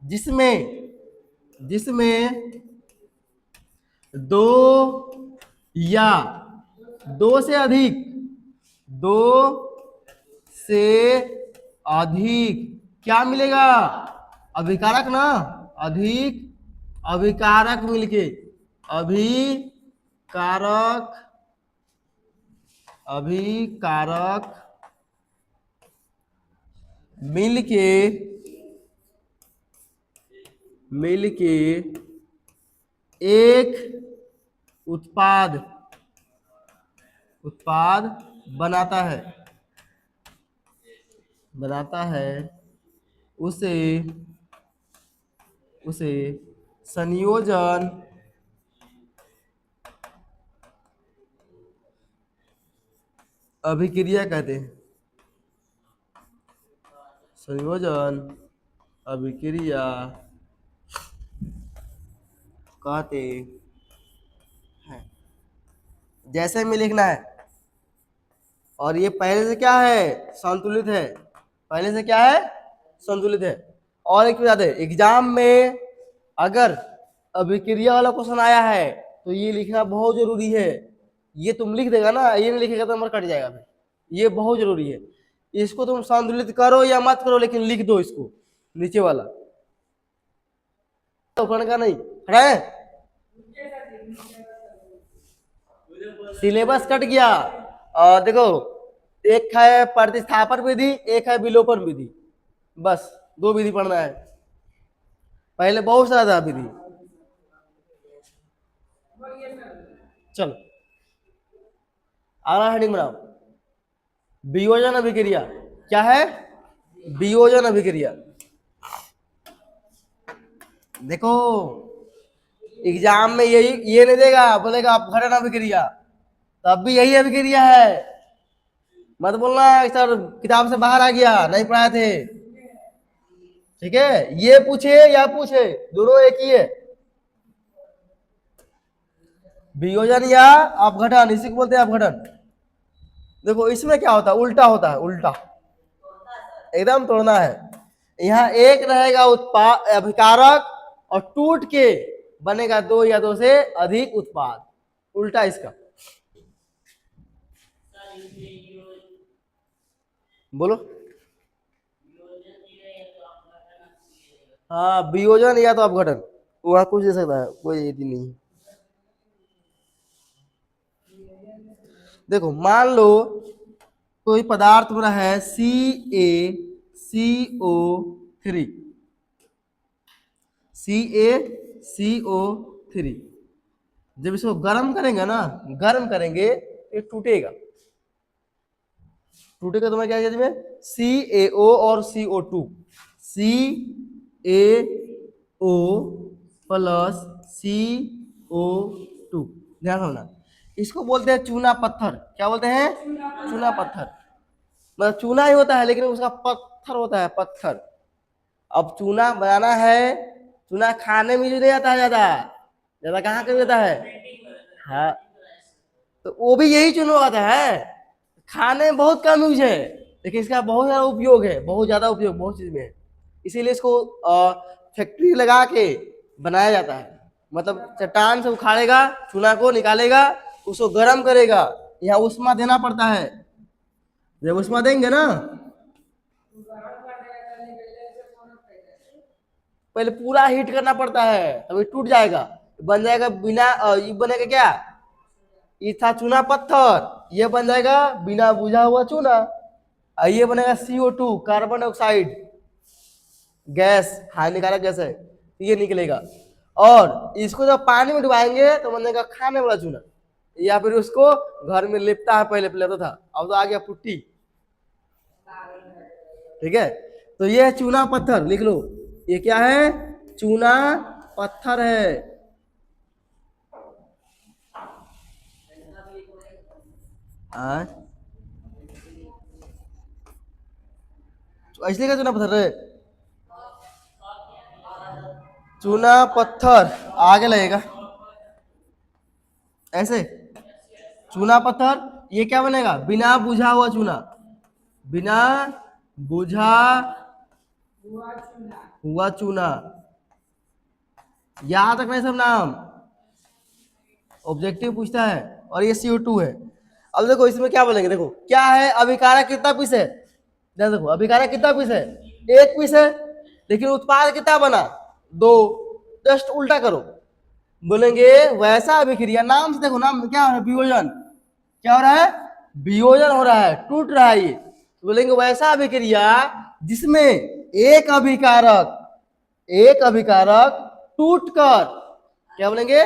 जिसमें दो या दो से अधिक, दो से अधिक क्या मिलेगा? अभिकारक ना, अधिक अभिकारक मिलके, अभिकारक मिलके एक उत्पाद उत्पाद बनाता है उसे उसे संयोजन अभिक्रिया कहते हैं। संयोजन अभिक्रिया कहते हैं। जैसे में लिखना है। और ये पहले से क्या है, संतुलित है। पहले से क्या है, संतुलित है। और एक बता दे, एग्जाम में अगर अभिक्रिया वाला क्वेश्चन आया है तो ये लिखना बहुत जरूरी है। ये तुम लिख देगा ना, ये नहीं लिखेगा तो नंबर कट जाएगा फिर। ये बहुत जरूरी है। इसको तुम संतुलित करो या मत करो, लेकिन लिख दो इसको, नीचे वाला तो का नहीं है। सिलेबस कट गया। देखो, एक है प्रतिस्थापन विधि, एक है विलोपन विधि। बस 2 विधि पढ़ना है। पहले बहुत सारा था विधि। चलो अगला हेडिंग बनाओ, वियोजन अभिक्रिया। क्या है, वियोजन अभिक्रिया। देखो एग्जाम में यही ये नहीं देगा, बोलेगा अपघटन अभिक्रिया, तब भी यही अभिक्रिया है। मत बोलना सर किताब से बाहर आ गया, नहीं पढ़ाए थे। ठीक है, ये पूछे या पूछे, दोनों एक ही है। वियोजन या अपघटन, इसी को बोलते हैं अपघटन। देखो इसमें क्या होता है, उल्टा होता है, उल्टा एकदम तोड़ना है। यहाँ एक रहेगा उत्पाद अभिकारक और टूट के बनेगा 2 या 2 से अधिक उत्पाद। उल्टा इसका बोलो। हाँ, वियोजन या तो अपघटन, वहां कुछ दे सकता है, कोई यदि नहीं है। देखो मान लो कोई पदार्थ मेरा है CaCO3, CaCO3। जब इसको गर्म करेंगे ना, गर्म करेंगे ये टूटेगा। टूटेगा तो मैं क्या कहती है, CaO और CO2, CaO प्लस CO2। ध्यान रखना, इसको बोलते हैं चूना पत्थर। क्या बोलते हैं, चूना पत्थर। मतलब चूना ही होता है लेकिन उसका पत्थर होता है, पत्थर। अब चूना बनाना है, चूना खाने में जो नहीं आता है ज्यादा, ज्यादा कहाँ के जाता है, हाँ, तो वो भी यही चूना आता है। खाने में बहुत कम यूज है, लेकिन इसका बहुत ज्यादा उपयोग है, बहुत ज्यादा उपयोग बहुत चीज में है। इसीलिए इसको फैक्ट्री लगा के बनाया जाता है। मतलब चट्टान से उखाड़ेगा, चूना को निकालेगा, उसको गर्म करेगा, यहाँ उष्मा देना पड़ता है। जब उष्मा देंगे ना, पहले पूरा हीट करना पड़ता है, तभी टूट जाएगा, बन जाएगा बिना ये बनेगा क्या, ये था चूना पत्थर, ये बन जाएगा बिना बुझा हुआ चूना। ये बनेगा CO2, कार्बन डाइऑक्साइड गैस, हानिकारक गैस है, ये निकलेगा। और इसको जब पानी में डुबाएंगे तो बनेगा खाने वाला चूना, या फिर उसको घर में लिपटा है, पहले तो था, अब तो आ गया पुट्टी। ठीक है, तो ये है चूना पत्थर, लिख लो, ये क्या है, चूना पत्थर है। इसलिए क्या चूना पत्थर है, चूना पत्थर आगे लगेगा ऐसे, चूना पत्थर। ये क्या बनेगा, बिना बुझा हुआ चूना, बिना बुझा हुआ चूना। याद रखना सब नाम, ऑब्जेक्टिव पूछता है। और ये CO2 है। अब देखो इसमें क्या बोलेंगे, देखो क्या है, अभिकारक कितना पीस है, देखो अभिकारक कितना पीस है, 1 पीस है, लेकिन उत्पाद कितना बना, 2। जस्ट उल्टा करो, बोलेंगे वैसा अभिक्रिया, नाम से देखो, नाम क्या हो रहा है, वियोजन। क्या हो रहा है, वियोजन हो रहा है, टूट रहा है ये, तो बोलेंगे वैसा अभिक्रिया जिसमें एक अभिकारक टूटकर, क्या बोलेंगे,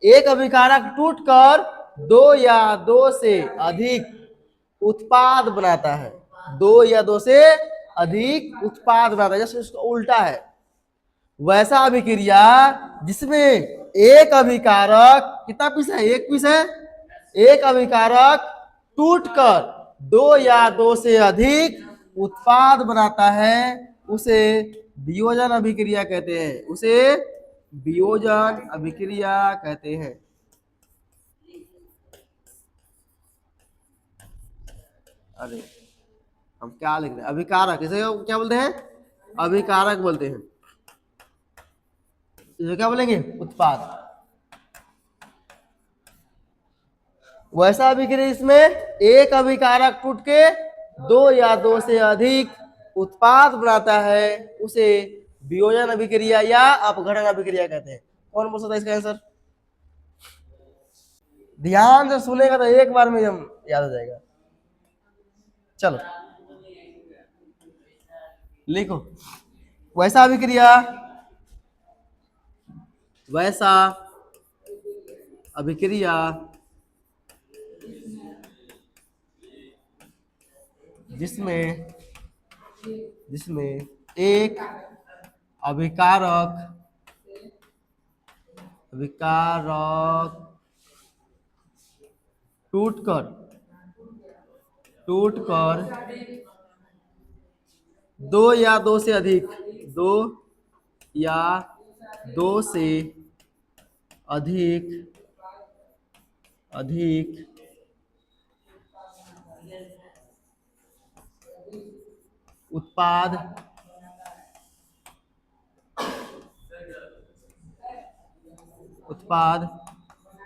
एक अभिकारक टूटकर दो या दो से अधिक उत्पाद बनाता है। दो या दो से अधिक उत्पाद बनाता है, जैसे उसका उल्टा है। वैसा अभिक्रिया जिसमें एक अभिकारक, कितना पीस है, एक पीस है, एक अभिकारक टूटकर दो या दो से अधिक उत्पाद बनाता है, उसे वियोजन अभिक्रिया कहते हैं। उसे वियोजन अभिक्रिया कहते हैं। अरे हम क्या लिख रहे हैं, अभिकारक, इसे क्या बोलते हैं, अभिकारक बोलते हैं। इसे क्या बोलेंगे, उत्पाद। वैसा अभिक्रिया इसमें एक अभिकारक टूट के दो या दो से अधिक उत्पाद बनाता है, उसे वियोजन अभिक्रिया या अपघटन अभिक्रिया कहते हैं। कौन बोल सकता है इसका आंसर? ध्यान से सुनेगा तो एक बार में हम याद हो जाएगा। चलो लिखो, वैसा अभिक्रिया, वैसा अभिक्रिया जिसमें एक अभिकारक टूटकर दो या दो से अधिक उत्पाद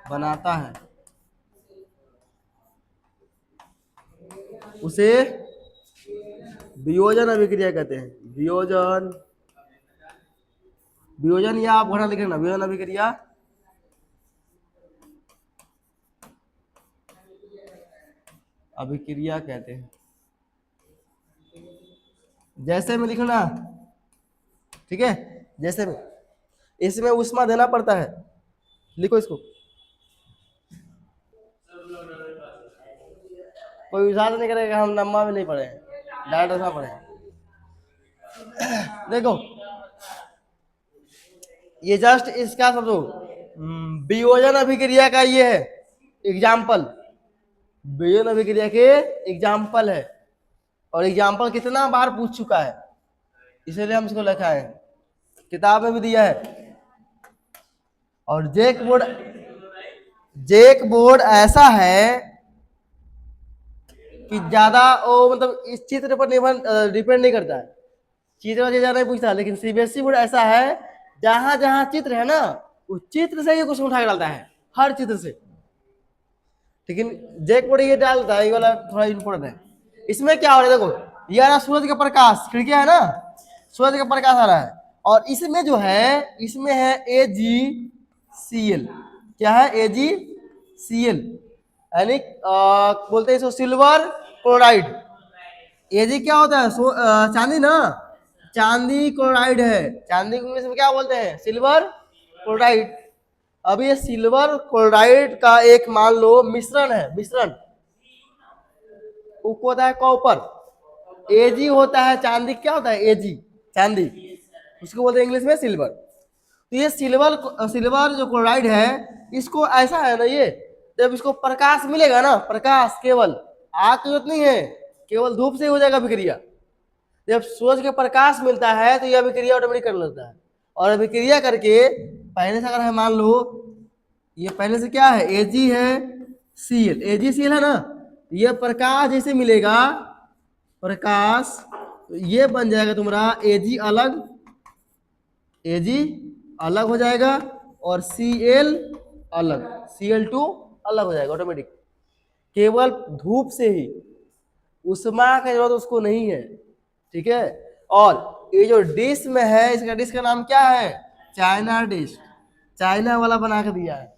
बनाता है, उसे वियोजन अभिक्रिया कहते हैं। वियोजन या आप घटा लिखे ना, वियोजन अभिक्रिया कहते हैं। जैसे में लिखना, ठीक है, जैसे में इसमें उष्मा देना पड़ता है, लिखो इसको। कोई विचार नहीं करेगा हम नम्मा में नहीं पढ़े हैं, डायरेक्ट ऐसा पढ़े हैं। देखो ये जस्ट इसका समझो, वियोजन अभिक्रिया का ये है एग्जाम्पल, वियोजन अभिक्रिया के एग्जाम्पल है, और एग्जाम्पल कितना बार पूछ चुका है, इसलिए हम इसको लिखा है, किताब में भी दिया है। और जैक बोर्ड ऐसा है कि ज्यादा मतलब इस चित्र पर डिपेंड नहीं करता है, चित्र ज्यादा नहीं पूछता, लेकिन सीबीएसई बोर्ड ऐसा है जहां जहां चित्र है ना, उस चित्र से ही क्वेश्चन उठा के डालता है, हर चित्र से। लेकिन जैक बोर्ड ये डालता है, ये वाला थोड़ा इंपॉर्टेंट है। इसमें क्या हो रहा है, देखो ये आ रहा सूरज का प्रकाश, खिड़कियां है ना, सूरज का प्रकाश आ रहा है, और इसमें जो है, इसमें है AgCl। क्या है, AgCl, यानी बोलते हैं इसको सिल्वर क्लोराइड। Ag क्या होता है, चांदी ना, चांदी क्लोराइड है, चांदी को इंग्लिश में क्या बोलते हैं, सिल्वर क्लोराइड। अब ये सिल्वर क्लोराइड का एक मान लो मिश्रण है, मिश्रण वो होता है कॉपर, Ag होता है चांदी, क्या होता है Ag, चांदी, उसको बोलते हैं इंग्लिश में सिल्वर। तो ये सिल्वर जो क्लोराइड है, इसको ऐसा है ना, ये जब इसको प्रकाश मिलेगा ना, प्रकाश, केवल आग की जरूरत नहीं है, केवल धूप से हो जाएगा अभिक्रिया। जब सूरज के प्रकाश मिलता है तो यह अभिक्रिया ऑटोमेटिक कर लेता है, और अभिक्रिया करके पहले से अगर है, मान लो ये पहले से क्या है, AgCl, AgCl है ना, ये प्रकाश जैसे मिलेगा, प्रकाश, तो ये बन जाएगा तुम्हारा Ag अलग हो जाएगा, और Cl अलग, Cl2 अलग हो जाएगा ऑटोमेटिक, केवल धूप से ही, उष्मा की जरूरत उसको नहीं है, ठीक है। और ये जो डिश में है, इसका डिश का नाम क्या है, चाइना डिश, चाइना वाला बना के दिया है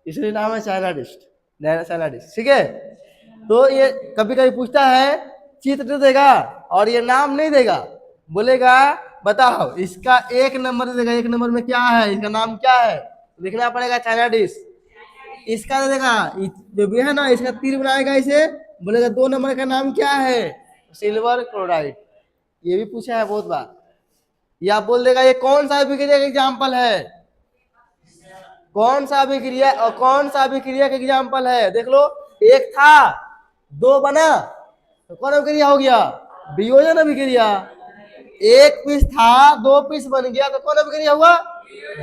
इसलिए नाम है चाइना डिश, ठीक है। तो ये कभी कभी पूछता है, चित्र देगा और ये नाम नहीं देगा, बोलेगा बताओ इसका एक नंबर दे देगा, एक नंबर में क्या है, इसका नाम क्या है, लिखना पड़ेगा चाइना डिश। इसका दे देगा जो भी है ना, इसका तीर बनाएगा, इसे बोलेगा 2 नंबर का नाम क्या है, सिल्वर क्लोराइड। ये भी पूछा है बहुत बार। या बोल देगा ये कौन सा अभिक्रिया का एग्जाम्पल है, कौन सा अभिक्रिया और कौन सा अभिक्रिया का एग्जाम्पल है, देख लो, एक था 2 बना तो कौन अभिक्रिया हो गया, वियोजन अभिक्रिया। एक पीस था 2 पीस बन गया तो कौन अभिक्रिया हुआ,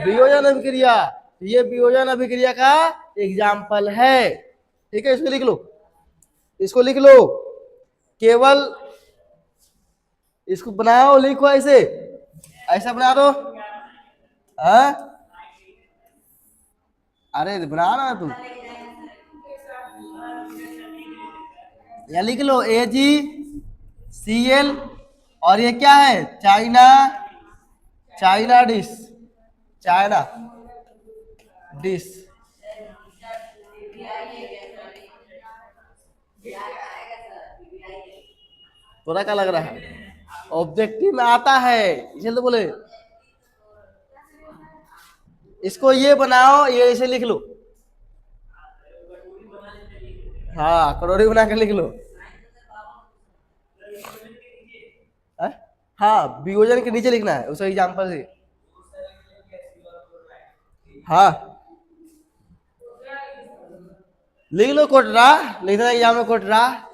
वियोजन अभिक्रिया। ये वियोजन अभिक्रिया का एग्जाम्पल है। ठीक है, इसको लिख लो, इसको लिख लो, केवल इसको बनाओ, लिखो ऐसे, ऐसा बना दो। अरे बना ना तुम, या लिख लो AgCl, और ये क्या है, China, China dish, China dish. थोड़ा क्या लग रहा है, ऑब्जेक्टिव में आता है इसलिए तो बोले। इसको ये बनाओ, ये इसे लिख लो, हाँ कटोरी बना कर लिख लो। हाँ वियोजन के नीचे लिखना है उसका एग्जाम्पल से। हाँ लिख लो कोटरा, लिखना एग्जाम में कोटरा।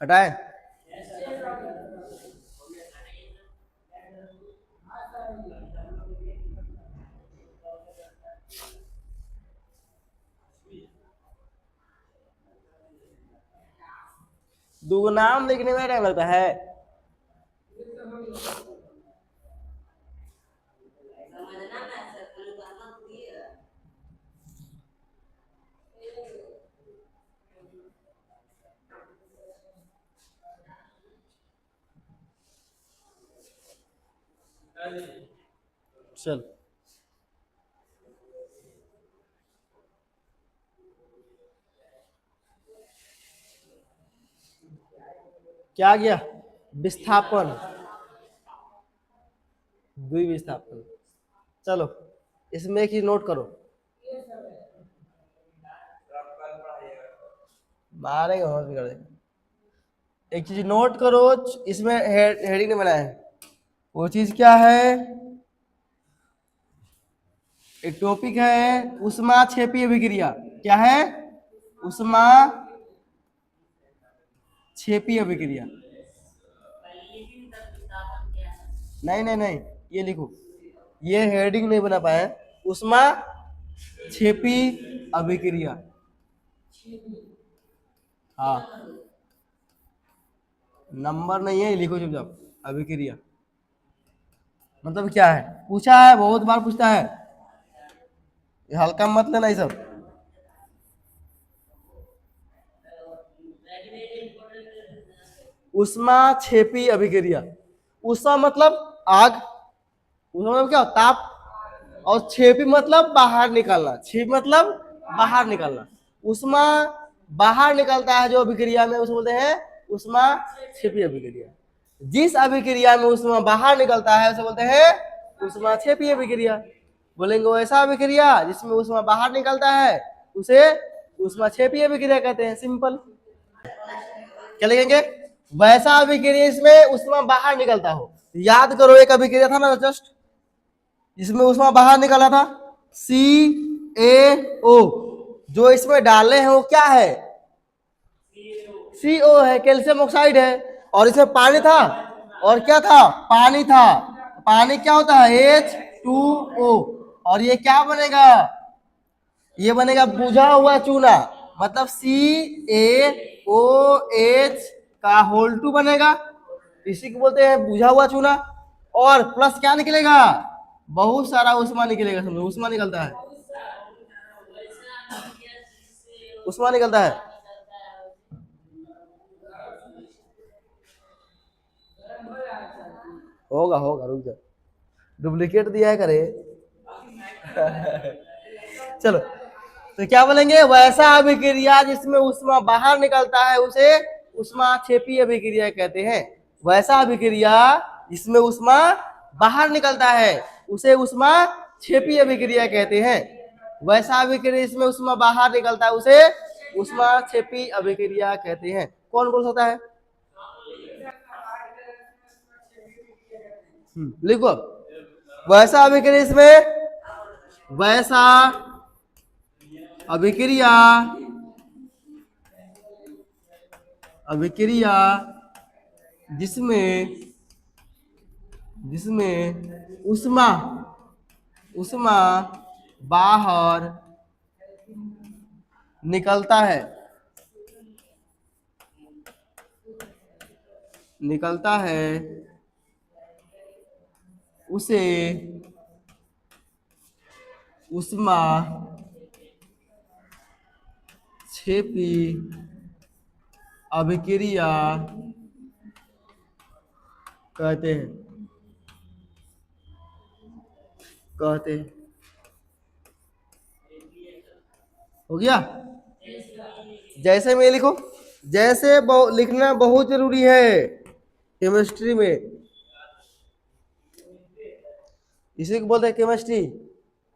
हटाए, दो नाम लिखने में टाइम लगता है। चल क्या गया, विस्थापन, द्विविस्थापन। चलो इसमें एक चीज नोट करो, मारेगा होश बिगड़ देगा। एक चीज नोट करो, इसमें हेडिंग ने बनाया है, वो चीज क्या है, एक टॉपिक है उष्मा क्षेपी अभिक्रिया। क्या है, उष्मा क्षेपी अभिक्रिया। नहीं नहीं नहीं, ये लिखो, ये हेडिंग नहीं बना पाए, उष्मा क्षेपी अभिक्रिया। हाँ नंबर नहीं है, लिखो चुपचाप, अभिक्रिया मतलब क्या है, पूछा है बहुत बार, पूछता है, हल्का मत लेना ये सब। उष्मा क्षेपी अभिक्रिया, उष्मा मतलब आग, उष्मा मतलब क्या, ताप, और क्षेपी मतलब बाहर निकलना, क्षेपी मतलब बाहर निकलना। उष्मा बाहर निकलता है जो अभिक्रिया में, उसको बोलते हैं उष्मा क्षेपी अभिक्रिया। जिस अभिक्रिया में उष्मा बाहर निकलता है उसे बोलते हैं उष्मा क्षेपी अभिक्रिया। बोलेंगे वैसा अभिक्रिया जिसमें उष्मा बाहर निकलता है उसे उष्मा क्षेपी अभिक्रिया कहते हैं, सिंपल। क्या लिखेंगे, वैसा अभिक्रिया इसमें उष्मा बाहर निकलता हो। याद करो एक अभिक्रिया था ना जस्ट, जिसमें उष्मा बाहर निकला था, CaO, जो इसमें डाले हैं वो क्या है, CO है, कैल्शियम ऑक्साइड है, और इसमें पानी था, और क्या था, पानी था। पानी क्या होता है, H2O, और ये क्या बनेगा, ये बनेगा बुझा हुआ चूना, मतलब CaOH का होल 2 बनेगा, इसी को बोलते हैं बुझा हुआ चूना। और प्लस क्या निकलेगा, बहुत सारा उष्मा निकलेगा, समझो उष्मा निकलता है, उष्मा निकलता है। होगा होगा, रुक जा, डुप्लीकेट दिया है करे। चलो, तो क्या बोलेंगे, वैसा अभिक्रिया जिसमें उष्मा बाहर निकलता है उसे उष्मा क्षेपी अभिक्रिया कहते हैं। वैसा अभिक्रिया जिसमें उष्मा बाहर निकलता है उसे उष्मा क्षेपी अभिक्रिया कहते हैं। वैसा अभिक्रिया जिसमें उष्मा बाहर निकलता है उसे उष्मा क्षेपी अभिक्रिया कहते हैं। कौन बोल सकता है? लिखो, वैसा अभिक्रिया इसमें, वैसा अभिक्रिया, अभिक्रिया जिसमें जिसमें उष्मा उष्मा बाहर निकलता है, निकलता है उसे उष्मा क्षेपी अभिक्रिया कहते हैं, कहते हैं। हो गया? जैसे में लिखो, जैसे लिखना बहुत जरूरी है केमिस्ट्री में, इसी को बोलते हैं केमिस्ट्री,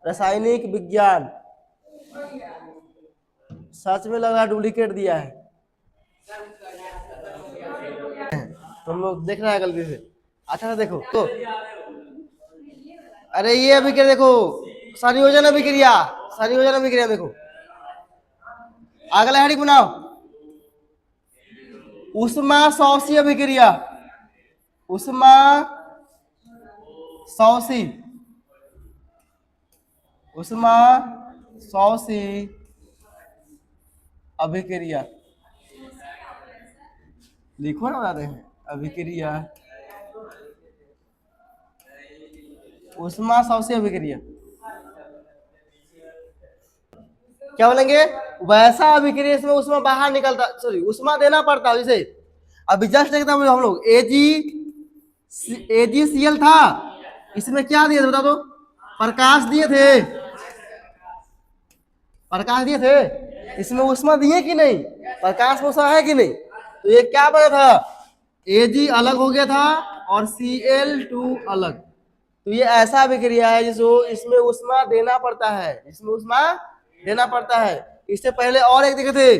रासायनिक विज्ञान। सच में लग रहा है डुप्लीकेट दिया है, तुम लोग देख रहा है गलती से। अच्छा से देखो तो, अरे ये अभिक्रिया देखो, संयोजन अभिक्रिया, संयोजन अभिक्रिया देखो, अगला हेडिंग बनाओ, उष्मा शोषी अभिक्रिया, उष्मा शोषी, उष्मा शोषी अभिक्रिया। लिखो ना, बताते हैं अभिक्रिया, उष्मा शोषी अभिक्रिया। क्या बोलेंगे, वैसा अभिक्रिया इसमें उष्मा बाहर निकलता, सॉरी उष्मा देना पड़ता है। जैसे अभी जस्ट एकदम हम लोग AgCl था, इसमें क्या दिए थे बता दो, प्रकाश दिए थे, प्रकाश दिए थे, इसमें उष्मा दिए कि नहीं, प्रकाश में उष्मा है कि नहीं, तो ये क्या बना था, Ag अलग हो गया था और Cl2 अलग। तो ये ऐसा अभिक्रिया है जिसको इसमें उष्मा देना पड़ता है, इसमें उष्मा देना पड़ता है। इससे पहले और एक देखे थे,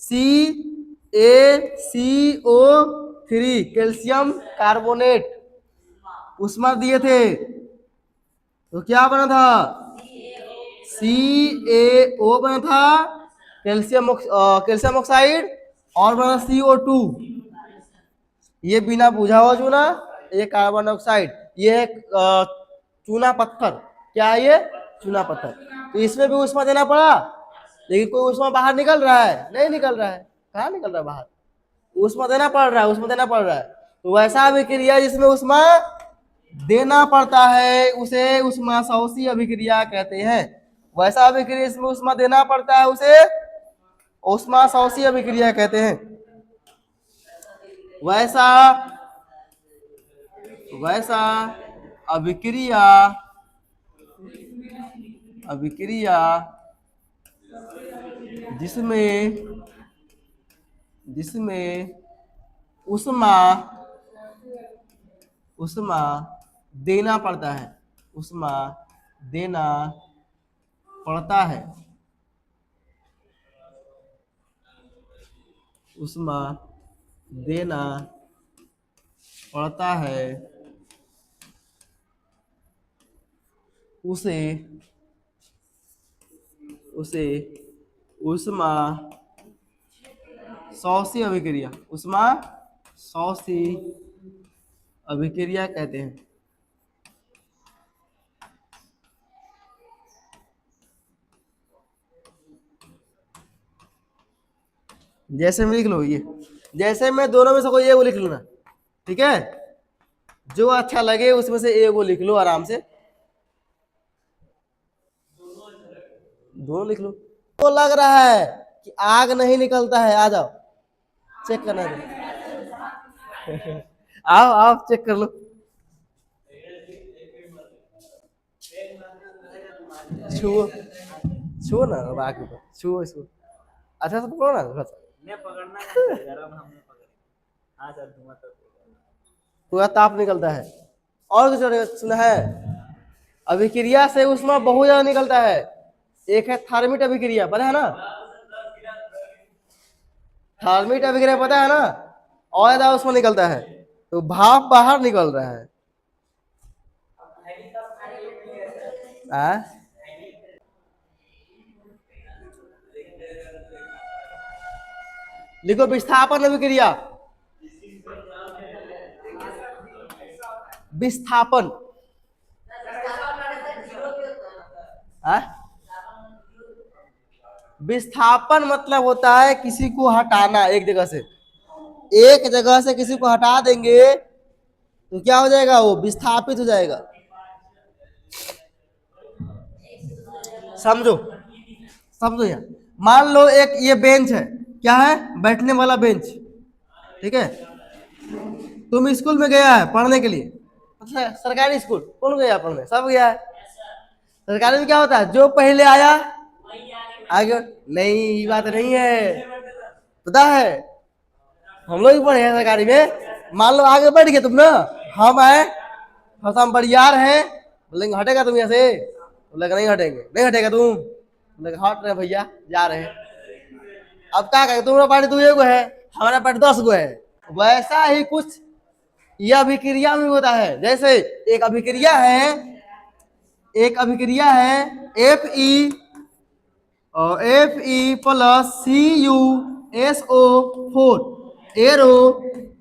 CaCO3 कैल्शियम कार्बोनेट, उष्मा दिए थे, तो क्या बना था, CaO बना था, कैल्शियम ऑक्साइड, और बना CO2। ये बिना बुझा हुआ चूना, ये कार्बन डाइऑक्साइड, ये चूना पत्थर, क्या है ये, चूना पत्थर। तो इसमें भी उष्मा देना पड़ा, लेकिन कोई उष्मा बाहर निकल रहा है, नहीं निकल रहा है, कहाँ निकल रहा है बाहर, उष्मा देना पड़ रहा है, उष्मा देना पड़ रहा है। तो वैसा अभिक्रिया जिसमें उष्मा देना पड़ता है उसे उष्मा शोषी अभिक्रिया कहते हैं। वैसा अभिक्रिया जिसमें उष्मा देना पड़ता है उसे उष्मा शोषी अभिक्रिया कहते हैं। वैसा वैसा अभिक्रिया, अभिक्रिया जिसमें जिसमें उष्मा उष्मा देना पड़ता है, उष्मा देना पड़ता है, उष्मा देना पड़ता है उसे उसे उष्मा शोषी अभिक्रिया, उष्मा शोषी अभिक्रिया कहते हैं। जैसे में लिख लो, ये जैसे में दोनों में से कोई ये वो लिख लेना, ठीक है। जो अच्छा लगे उसमें से एक को लिख लो आराम से, दोनों लिख लो। तो लग रहा है कि आग नहीं निकलता है, आ जाओ चेक करना है। आओ आओ चेक कर लो। छुओ छुओ ना, अब आग ऊपर छुओ इसको, अच्छा से पकड़ो ना
मैं पकड़ना है, गरम हमने पकड़ी। हाँ सर, धुआं तो
पूरा ताप निकलता है। और कुछ सुना है? अभिक्रिया से उष्मा बहुत ज्यादा निकलता है। एक है थार्मिट अभिक्रिया, पता है ना? थार्मिट अभिक्रिया पता है ना? और ज्यादा उष्मा निकलता है, तो भाप बाहर निकल रहा है। लिखो विस्थापन अभिक्रिया, विस्थापन। विस्थापन मतलब होता है किसी को हटाना एक जगह से, एक जगह से किसी को हटा देंगे तो क्या हो जाएगा, वो विस्थापित हो जाएगा। समझो समझो यार, मान लो एक ये बेंच है, क्या है, बैठने वाला बेंच, ठीक है। तुम स्कूल में गया है पढ़ने के लिए, मतलब सरकारी स्कूल, कौन गया पढ़ने, सब गया है। सरकारी में क्या होता है, जो पहले आया आगे, नहीं ये बात नहीं है, पता है हम लोग भी पढ़े हैं सरकारी में। मान लो आगे बैठ गए तुम ना, हम आए, हम बरियार हैं, बोलेंगे हटेगा तुम यहाँ से, बोलेगा नहीं हटेंगे, नहीं हटेगा तुम, बोलेगा हट रहे भैया जा रहे हैं। अब क्या कहें, तुम्हारा पार्टी तो एगो है, हमारा पार्टी 10 गो है। वैसा ही कुछ यह अभिक्रिया में होता है। जैसे एक अभिक्रिया है, एक अभिक्रिया है Fe plus CuSO4, arrow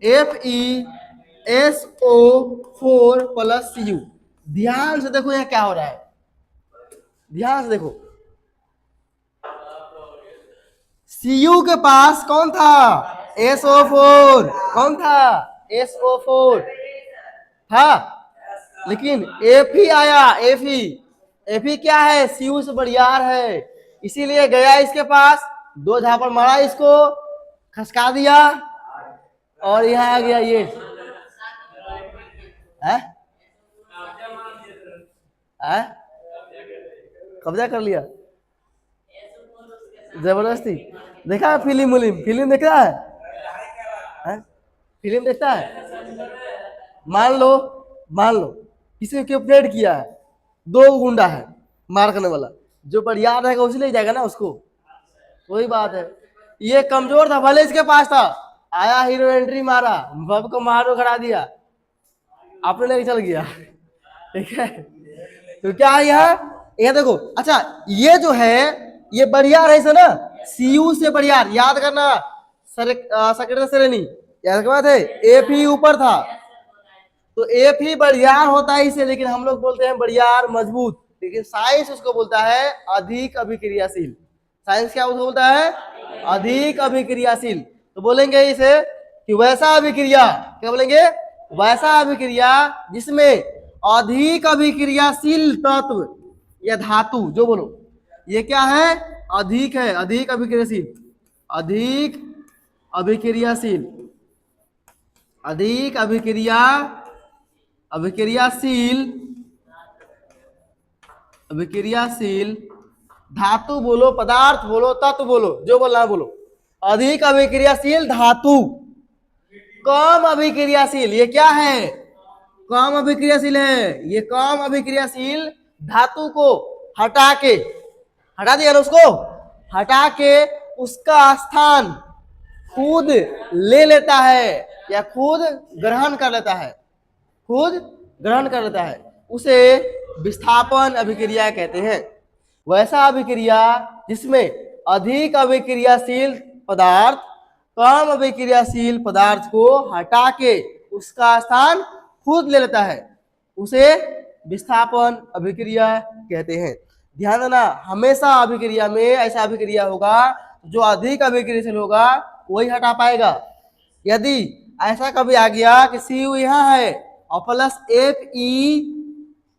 FeSO4 plus Cu। ध्यान से देखो यहाँ क्या हो रहा है, ध्यान से देखो। Cu के पास कौन था, SO4, कौन था, SO4 था, लेकिन Fe आया, Fe क्या है, Cu से बरियार है, इसीलिए गया इसके पास, 2 झापड़ मारा इसको, खसका दिया, और यहाँ आ गया ये है? कब्जा कर लिया जबरदस्ती। देखा है फिल्म, फिल्म देखता है? फिल्म देखता है? मान लो किसी को ऑपरेट किया है, 2 गुंडा है मार करने वाला, जो बरियार रहेगा उसी ले जाएगा ना उसको, वही बात है। ये कमजोर था, भले इसके पास था, आया हीरो एंट्री मारा, बब को मारो करा दिया, आपने लेके चल गया, ठीक है। तो क्या है यहाँ देखो, अच्छा ये जो है ये बरियार है ना, Cu से बरियार, याद करना सकेट श्रेणी, याद के बात है, Fe ऊपर था तो Fe बरियार होता है इसे, लेकिन हम लोग बोलते हैं बरियार मजबूत, लेकिन साइंस उसको बोलता है अधिक अभिक्रियाशील। साइंस क्या उसको बोलता है, अधिक अभिक्रियाशील। तो बोलेंगे इसे कि वैसा अभिक्रिया, क्या बोलेंगे, वैसा अभिक्रिया जिसमें अधिक अभिक्रियाशील तत्व या धातु, जो बोलो ये क्या है, अधिक है, अधिक अभिक्रियाशील, अधिक अभिक्रियाशील, अधिक अभिक्रियाशील धातु बोलो, पदार्थ बोलो, तत्व बोलो, जो बोलना है बोलो। अधिक अभिक्रियाशील धातु, कम अभिक्रियाशील, ये क्या है, कम अभिक्रियाशील है, ये कम अभिक्रियाशील धातु को हटा दिया ना, उसको हटा के उसका स्थान खुद ले लेता है या खुद ग्रहण कर लेता है, उसे विस्थापन अभिक्रिया कहते हैं। वैसा अभिक्रिया जिसमें अधिक अभिक्रियाशील पदार्थ कम अभिक्रियाशील पदार्थ को हटा के उसका स्थान खुद ले लेता है, उसे विस्थापन अभिक्रिया कहते हैं। ध्यान देना, हमेशा अभिक्रिया में ऐसा अभिक्रिया होगा जो अधिक अभिक्रियाशील होगा वही हटा पाएगा। यदि ऐसा कभी आ गया कि Cu यहाँ है और प्लस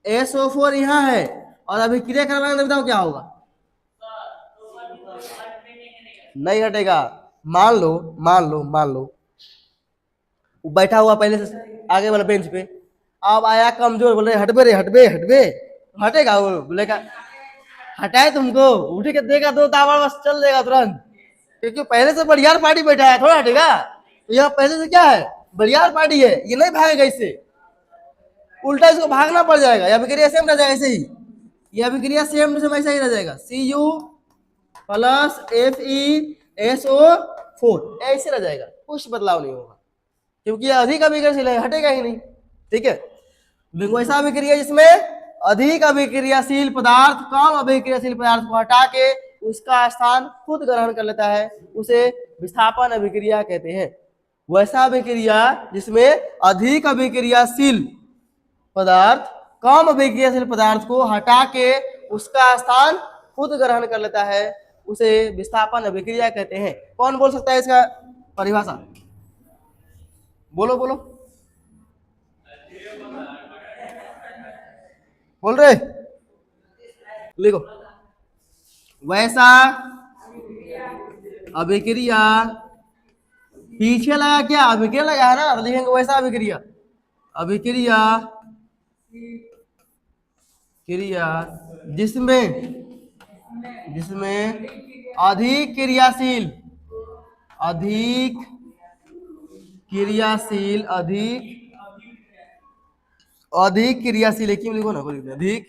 FeSO4 यहाँ है, और अभी क्रिया करवाएंगे बताओ क्या होगा? नहीं हटेगा। मान लो वो बैठा हुआ पहले से आगे वाला बेंच पे, अब आया कमजोर, बोले हटबे रे, हटबे, हटेगा वो? बोलेगा हटाए तुमको, उठ के देगा दो ताबड़ बस चल देगा तुरंत, क्योंकि पहले से बड़ियार पार्टी बैठा है, थोड़ा हटेगा। तो यह पहले से क्या है, बड़ियार पार्टी है, ये नहीं भागेगा इससे, उल्टा इसको भागना पड़ जाएगा। यह अभिक्रिया सेम रह जाएगा ऐसे ही, यह अभिक्रिया सेम ऐसा ही रह जाएगा, Cu प्लस FeSO4 ऐसे रह जाएगा, कुछ बदलाव नहीं होगा, क्योंकि यह अधिक अभिक्रियाशील है, हटेगा ही नहीं। ठीक है, देखो ऐसा अभिक्रिया जिसमें अधिक अभिक्रियाशील पदार्थ कम अभिक्रियाशील पदार्थ को हटा के उसका स्थान खुद ग्रहण कर लेता है, उसे विस्थापन अभिक्रिया कहते हैं। वैसा अभिक्रिया जिसमें अधिक अभिक्रियाशील पदार्थ कम अभिक्रियाशील पदार्थ को हटा के उसका स्थान खुद ग्रहण कर लेता है, उसे विस्थापन अभिक्रिया कहते हैं। कौन बोल सकता है इसका परिभाषा? बोलो बोलो, बोल रहे, लिखो। वैसा अभिक्रिया, पीछे लगा क्या, अभिक्रिया लगा है ना, तो लिखेंगे वैसा अभिक्रिया, अभिक्रिया क्रिया जिसमें अधिक क्रियाशील एक ही में लिखो ना, अधिक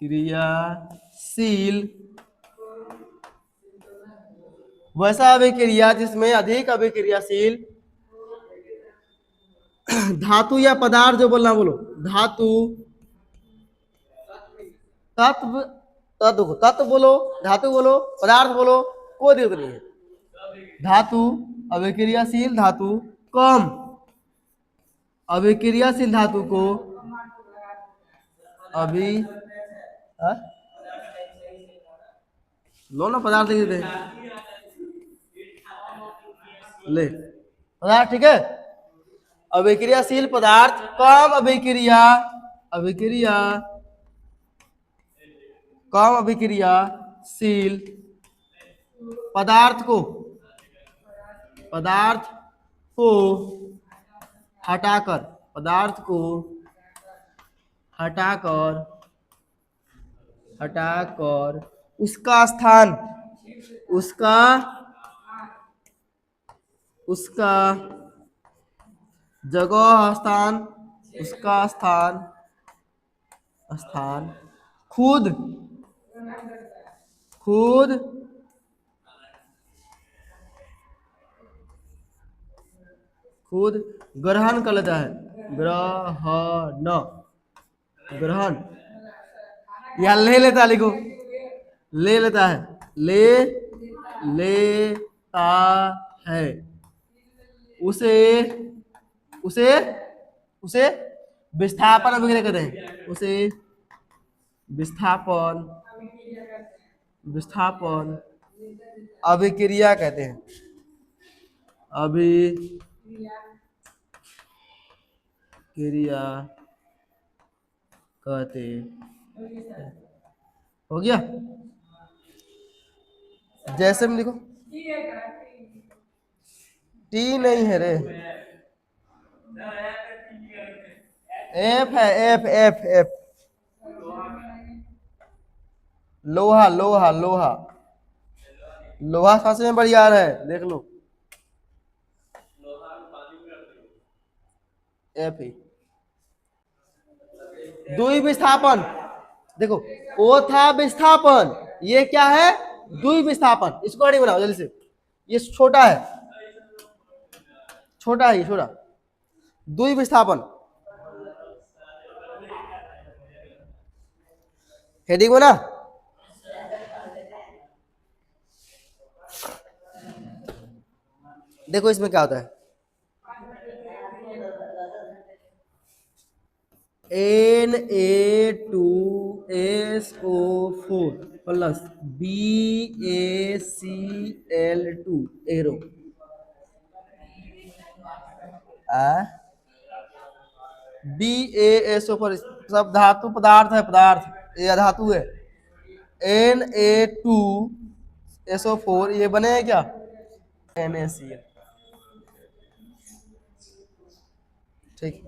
क्रियाशील वैसा अभिक्रिया जिसमें अधिक अभिक्रियाशील धातु या पदार्थ, जो बोलना बोलो, धातु, तत्व बोलो, धातु बोलो, पदार्थ बोलो, कोई दिक्कत नहीं है। धातु, अभिक्रियाशील धातु कम अभिक्रियाशील धातु को लो ना, पदार्थ लिख देते हैं, ले पदार्थ, ठीक है। अभिक्रियाशील पदार्थ कम अभिक्रियाशील पदार्थ को हटाकर उसका स्थान खुद ग्रहण कर लेता है, ग्रहण या ले लेता, लिखो, ले लेता है, उसे विस्थापन अभिक्रिया कहते हैं, उसे विस्थापन अभिक्रिया कहते हैं, हो गया। जैसे में लिखो, टी नहीं है रे, एफ है, एफ लोहा सबसे में बढ़िया है, देख लो, एफ ही। द्वि विस्थापन, देखो वो था विस्थापन, ये क्या है, द्वि विस्थापन, इसको नहीं बनाओ जल्दी से, ये छोटा है, छोटा द्वि विस्थापन, हेडिंग बना। देखो इसमें क्या होता है, Na2SO4 plus BaCl2 arrow BaSO4 सब धातु पदार्थ है, पदार्थ ये धातु है। Na2SO4 ये बने हैं क्या NaCl। ठीक,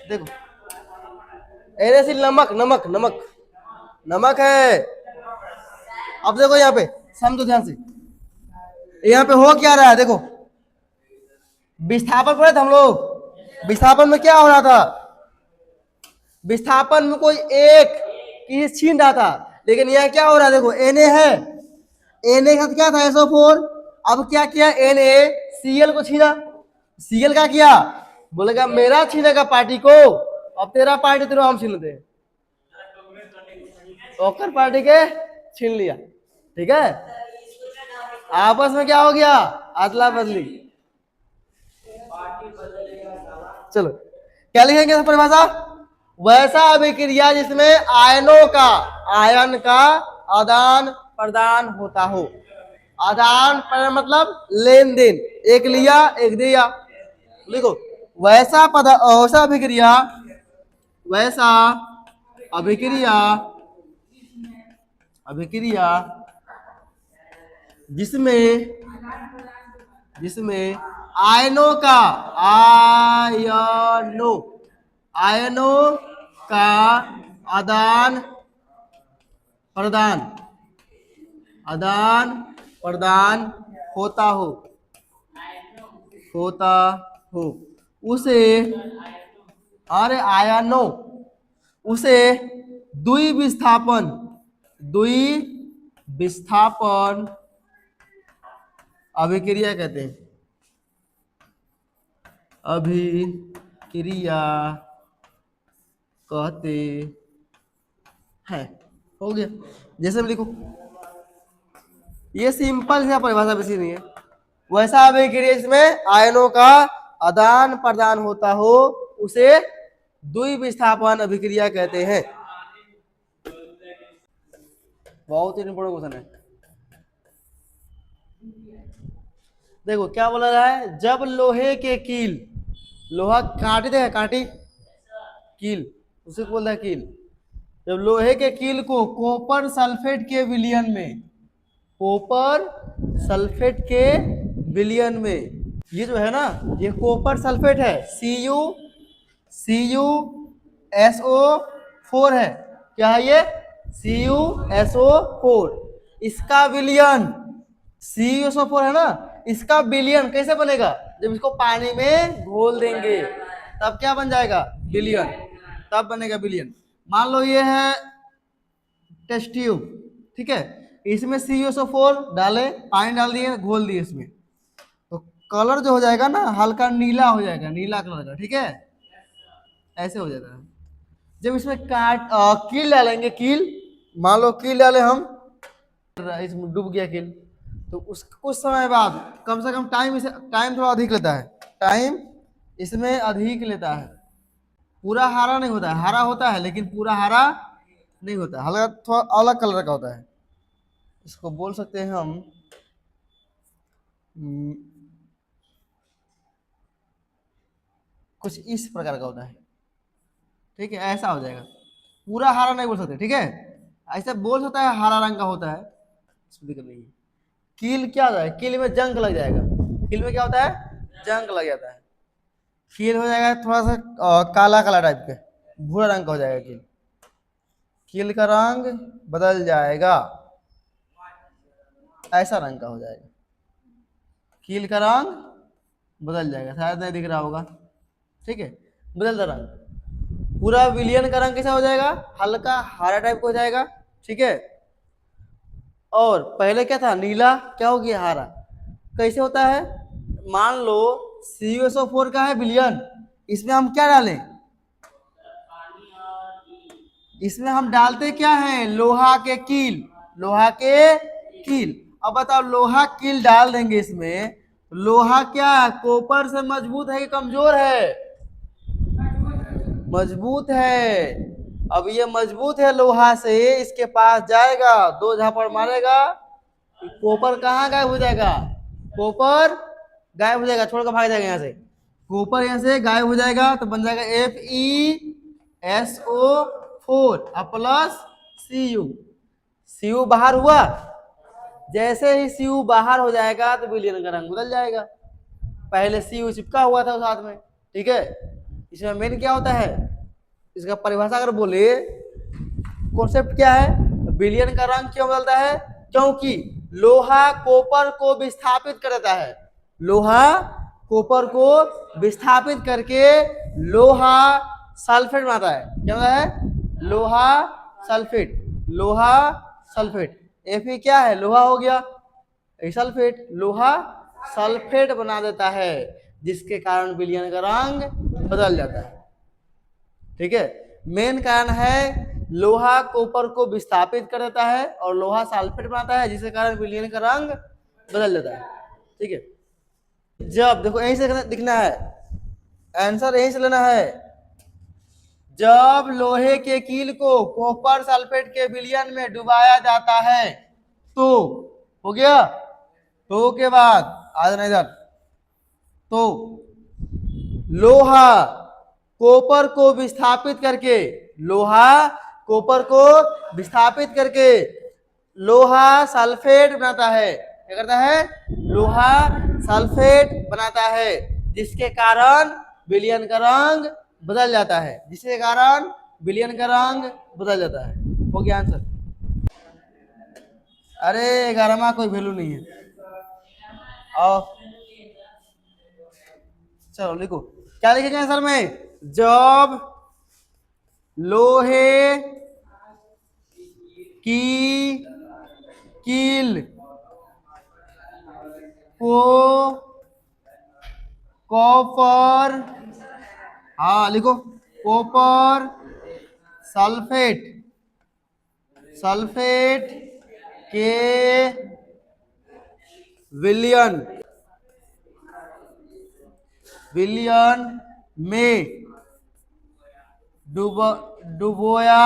देखो NaCl नमक नमक नमक नमक है। अब देखो यहाँ पे समझो ध्यान से, यहाँ पे हो क्या रहा है, देखो विस्थापन पढ़े थे हम लोग। विस्थापन में क्या हो रहा था, विस्थापन में कोई एक चीज छीन रहा था, लेकिन यह क्या हो रहा है, देखो Na है, Na के साथ क्या था SO4, अब क्या किया NaCl को छीना। Cl का किया, बोलेगा मेरा छीनेगा पार्टी को, अब तेरा पार्टी तेरा हम छीन लेते, ओकर पार्टी के छीन लिया। ठीक है, आपस में क्या हो गया, अदला बदली। चलो क्या लिखेंगे परिभाषा, वैसा अभिक्रिया जिसमें आयनों का आयन का आदान प्रदान होता हो। आदान प्रदान मतलब लेन देन, एक लिया एक दिया। लिखो वैसा वैसा अभिक्रिया, वैसा अभिक्रिया अभिक्रिया जिसमें आयनों का आदान प्रदान होता हो उसे, अरे आयनों, उसे द्विविस्थापन अभिक्रिया कहते हैं। अभिक्रिया कहते हैं। हो गया, जैसे लिखो, ये सिंपल सा परिभाषा बेसी नहीं है। वैसा अभिक्रिया जिसमें आयनों का आदान प्रदान होता हो उसे द्विविस्थापन अभिक्रिया कहते हैं। बहुत ही इंपॉर्टेंट क्वेश्चन है। देखो क्या बोला रहा है, जब लोहे के कील, लोहा काटी देखा, काटी कील उसे बोलता है कील। जब लोहे के कील को कॉपर सल्फेट के विलयन में, कॉपर सल्फेट के विलयन में, ये जो है ना ये कॉपर सल्फेट है, CuSO4 है। क्या है ये, CuSO4। इसका विलयन CuSO4 है ना, इसका विलयन कैसे बनेगा, जब इसको पानी में घोल देंगे तब क्या बन जाएगा, विलयन, तब बनेगा विलयन। मान लो ये है टेस्ट ट्यूब, ठीक है, इसमें CuSO4 डाले, पानी डाल दिए, घोल दिए इसमें, तो कलर जो हो जाएगा ना हल्का नीला हो जाएगा, नीला कलर का। ठीक है, ऐसे हो जाता है। जब इसमें कील डालेंगे, कील मान लो कील डाले हम, इसमें डूब गया कील, तो उस कुछ समय बाद, कम से कम टाइम थोड़ा अधिक लेता है, टाइम इसमें अधिक लेता है। पूरा हरा नहीं होता है, हरा होता है लेकिन पूरा हरा नहीं होता, हल्का थोड़ा अलग कलर का होता है। इसको बोल सकते हैं हम कुछ इस प्रकार का होता है। ठीक है, ऐसा हो जाएगा, पूरा हरा नहीं बोल सकते। ठीक है, ऐसा बोल सकता है हरा रंग का होता है, इसमें दिक्कत नहीं है। कील क्या होता है, कील में जंग लग जाएगा, कील में क्या होता है, जंग लग जाता है। कील हो जाएगा थोड़ा सा काला काला टाइप के, भूरा रंग का हो जाएगा कील, कील का रंग बदल जाएगा, ऐसा रंग का हो जाएगा, कील का रंग बदल जाएगा, शायद नहीं दिख रहा होगा। ठीक है, बदलता रंग, पूरा विलियन का रंग कैसा हो जाएगा, हल्का हरा टाइप का हो जाएगा। ठीक है, और पहले क्या था, नीला, क्या हो गया, हरा। कैसे होता है, मान लो CuSO4 का है विलियन, इसमें हम क्या डालें, इसमें हम डालते क्या है, लोहा के कील, लोहा के कील। अब बताओ, लोहा कील डाल देंगे इसमें, लोहा क्या है, कॉपर से मजबूत है कि कमजोर है, मजबूत है। अब ये मजबूत है लोहा से, इसके पास जाएगा, दो झापड़ मारेगा, कॉपर कहाँ गायब हो जाएगा? कॉपर गायब हो जाएगा, छोड़कर भाग जाएगा यहाँ से। कॉपर यहाँ से गायब हो जाएगा तो बन जाएगा FeSO4 और प्लस Cu। Cu बाहर हुआ, जैसे ही Cu बाहर हो जाएगा तो विलयन का रंग बदल जाएगा। पहले Cu चिपका हुआ था साथ में, ठीक है। इसमें मेन क्या होता है, इसका परिभाषा अगर बोले, कॉन्सेप्ट क्या है, विलयन का रंग क्यों बदलता है? क्योंकि लोहा कॉपर को विस्थापित कर देता है। लोहा कॉपर को विस्थापित करके लोहा सल्फेट बनाता है। क्या होता है? लोहा सल्फेट। लोहा सल्फेट Fe क्या है? लोहा हो गया, सल्फेट, लोहा सल्फेट बना देता है, जिसके कारण विलयन का रंग बदल जाता है। ठीक है, मेन कारण है लोहा कॉपर को विस्थापित कर देता है और लोहा सल्फेट बनाता है, जिसके कारण विलयन का रंग बदल जाता है। ठीक है, जब देखो यहीं से दिखना है, आंसर यहीं से लेना है। जब लोहे के कील को कॉपर सल्फेट के विलयन में डुबाया जाता है तो, हो गया, तो के बाद आ जाना इधर, तो लोहा कॉपर को विस्थापित करके, लोहा कॉपर को विस्थापित करके लोहा सल्फेट बनाता है। क्या करता है? लोहा सल्फेट बनाता है, जिसके कारण विलयन का रंग बदल जाता है, जिसके कारण विलयन का रंग बदल जाता है। हो गया आंसर। अरे 11वां कोई वैल्यू नहीं है। आओ चलो लिखो, क्या लिखेंगे आंसर में? जब लोहे की कील को कॉपर, हाँ लिखो, कॉपर सल्फेट, सल्फेट के विलयन, विलयन में डुबोया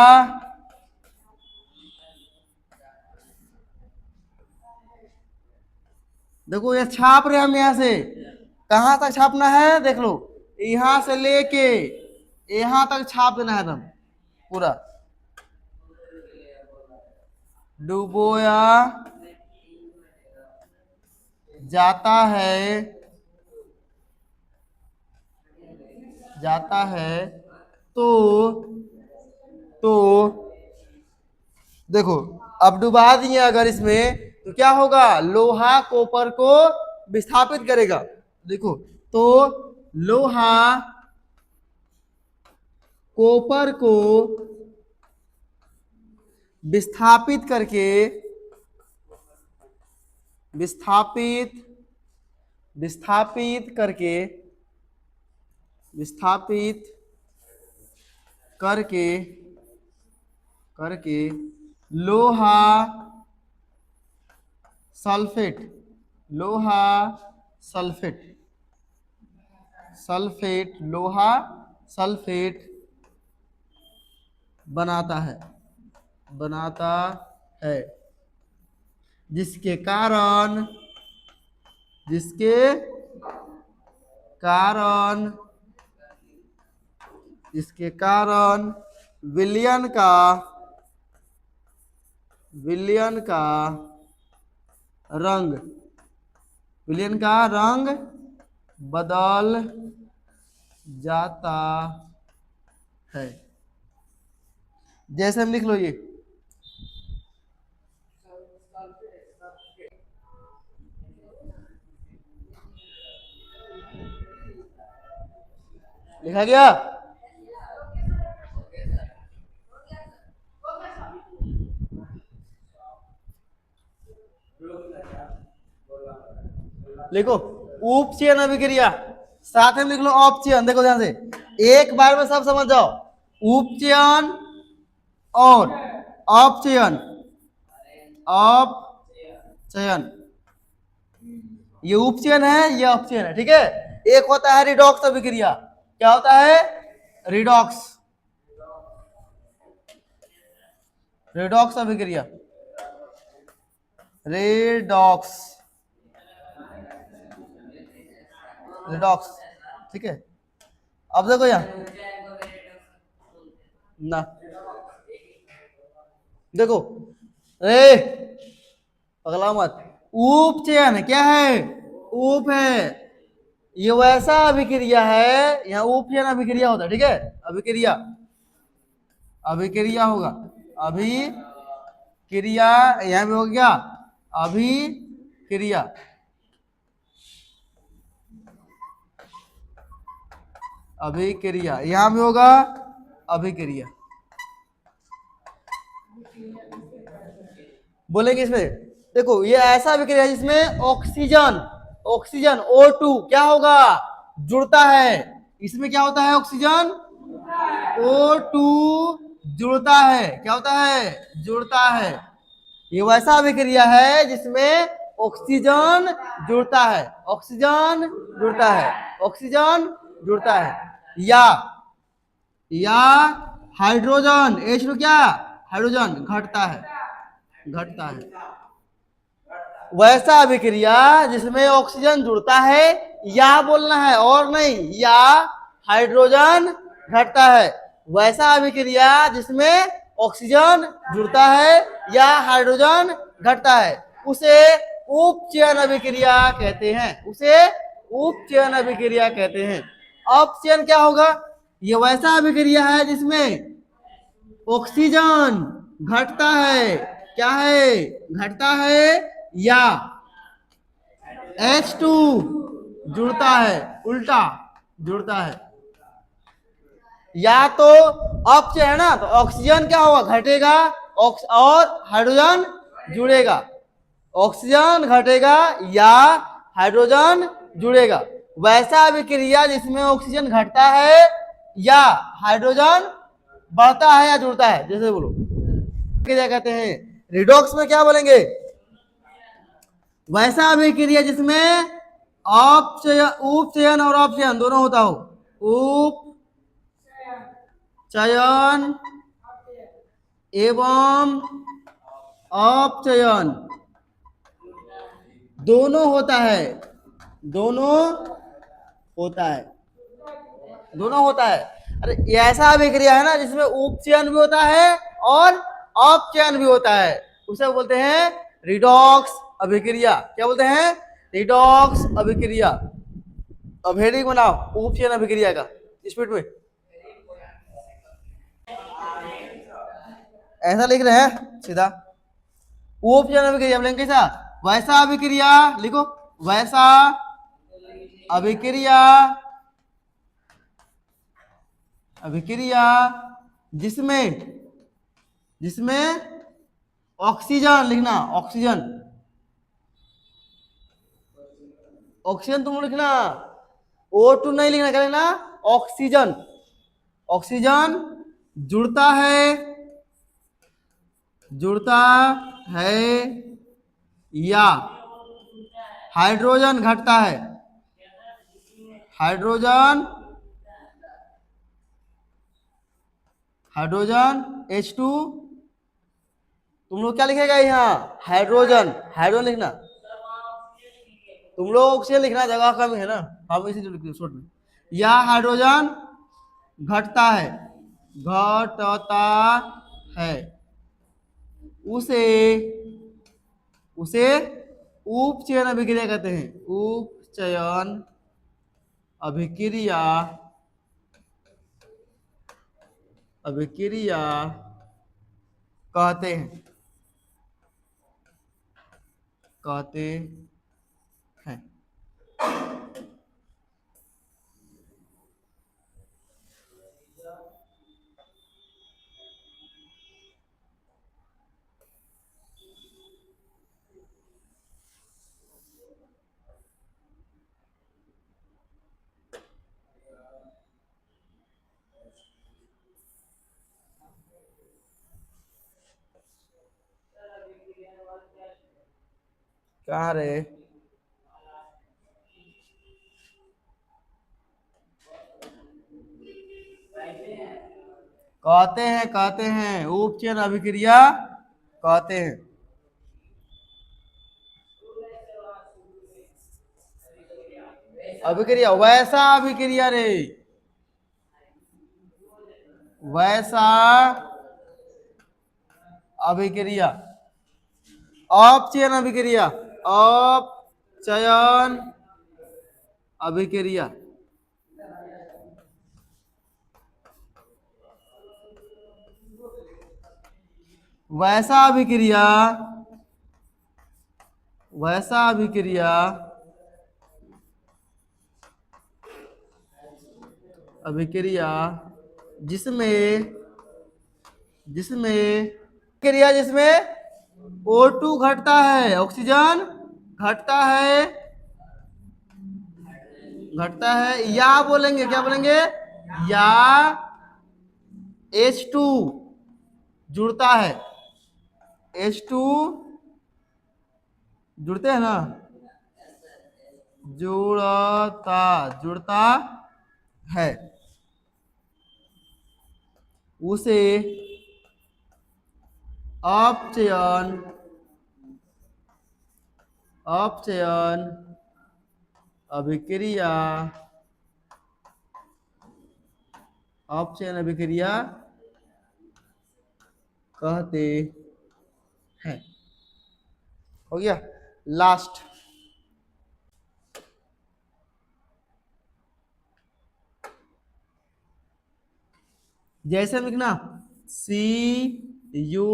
देखो ये छाप रहे हम, यहां से कहां तक छापना है देख लो, यहां से लेके यहां तक छाप देना है एकदम पूरा। डुबोया जाता है, जाता है तो देखो अब डुबा दिए अगर इसमें तो क्या होगा? लोहा कॉपर को विस्थापित करेगा। देखो तो लोहा कॉपर को विस्थापित करके, विस्थापित विस्थापित करके विस्थापित करके करके लोहा सल्फेट, लोहा सल्फेट, सल्फेट, लोहा सल्फेट बनाता है, बनाता है, जिसके कारण, जिसके कारण, जिसके कारण विलयन का, विलयन का रंग, विलयन का रंग बदल जाता है। जैसे हम लिख लो, ये लिखा गया। लिखो उपचयन अभिक्रिया, साथ में लिख लो अपचयन। देखो ध्यान से, एक बार में सब समझ जाओ, उपचयन और अपचयन, अपचयन, ये उपचयन है, ये अपचयन है। ठीक है, एक होता है रिडॉक्स अभिक्रिया। क्या होता है? रिडॉक्स, रेडॉक्स अभिक्रिया, रेडॉक्स, रेडॉक्स, ठीक है। अब देखो यहाँ ना, देखो ए पगला मत, उपचयन क्या है, उप है, ये वैसा अभिक्रिया है, यहाँ उपचयन अभिक्रिया होता है, ठीक है। अभिक्रिया, अभिक्रिया होगा, अभिक्रिया, यहाँ भी हो गया अभिक्रिया, अभिक्रिया, यहां भी होगा अभिक्रिया। बोलेंगे इसमें, देखो ये ऐसा अभिक्रिया है जिसमें ऑक्सीजन, ऑक्सीजन O2 क्या होगा, जुड़ता है। इसमें क्या होता है, ऑक्सीजन O2 जुड़ता है, क्या होता है, जुड़ता है। ये वैसा अभिक्रिया है जिसमें ऑक्सीजन जुड़ता है, ऑक्सीजन जुड़ता है, ऑक्सीजन जुड़ता है, या हाइड्रोजन H2 क्या, हाइड्रोजन घटता है, घटता है। वैसा अभिक्रिया जिसमें ऑक्सीजन जुड़ता है, या बोलना है और नहीं, या हाइड्रोजन घटता है। वैसा अभिक्रिया जिसमें ऑक्सीजन जुड़ता है या हाइड्रोजन घटता है, उसे उपचयन अभिक्रिया कहते हैं, उसे उपचयन अभिक्रिया कहते हैं। अपचयन क्या होगा, ये वैसा अभिक्रिया है जिसमें ऑक्सीजन घटता है, क्या है, घटता है, या H2 जुड़ता है, उल्टा जुड़ता है। या तो अपचयन है ना, तो ऑक्सीजन क्या होगा, घटेगा, और हाइड्रोजन जुड़ेगा, ऑक्सीजन घटेगा या हाइड्रोजन जुड़ेगा। वैसा अभिक्रिया जिसमें ऑक्सीजन घटता है या हाइड्रोजन बढ़ता है या जुड़ता है, जैसे बोलो क्या कहते हैं। रिडॉक्स में क्या बोलेंगे, वैसा अभिक्रिया जिसमें उपचयन और अपचयन दोनों होता हो, उपचयन एवं अपचयन दोनों होता है, दोनों होता है, दोनों होता है। अरे ऐसा अभिक्रिया है ना जिसमें उपचयन भी होता है और अपचयन भी होता है, उसे बोलते हैं रिडॉक्स अभिक्रिया। क्या बोलते हैं, रिडॉक्स अभिक्रिया। अब हेडिंग बनाओ उपचयन अभिक्रिया का स्पीड में, ऐसा लिख रहे हैं सीधा, उपचयन अभिक्रिया बोलेंगे कैसा, वैसा अभिक्रिया लिखो, वैसा अभिक्रिया, अभिक्रिया जिसमें, जिसमें ऑक्सीजन लिखना, ऑक्सीजन, ऑक्सीजन तुम लिखना, O2 नहीं लिखना, क्या लिखना, ऑक्सीजन, ऑक्सीजन जुड़ता है, जुड़ता है, या हाइड्रोजन घटता है, हाइड्रोजन, हाइड्रोजन H2, तुम लोग क्या लिखेगा यहाँ, हाइड्रोजन, हाइड्रोजन लिखना, तुम लोग ऑक्सीजन लिखना, जगह कम है ना, हम इसी लिख शॉर्ट में, या हाइड्रोजन घटता है, घटता है, उसे, उसे उपचयन अभिक्रिया कहते हैं, उपचयन अभिक्रिया, अभिक्रिया कहते हैं, कहते हैं। कहाँ रे, कहते हैं उपचयन अभिक्रिया कहते हैं। अभिक्रिया वैसा अभिक्रिया रे, वैसा अभिक्रिया, अपचयन अभिक्रिया, अपचयन अभिक्रिया। वैसा अभिक्रिया, वैसा अभिक्रिया अभिक्रिया जिसमें जिसमें क्रिया जिसमें O2 घटता है, ऑक्सीजन घटता है, घटता है, या बोलेंगे क्या बोलेंगे, या H2 जुड़ता है, H2 जुड़ते हैं ना, जुड़ता जुड़ता है, उसे अपचयन अपचयन अभिक्रिया, अपचयन अभिक्रिया कहते हैं। हो गया लास्ट। जैसे लिखना CuO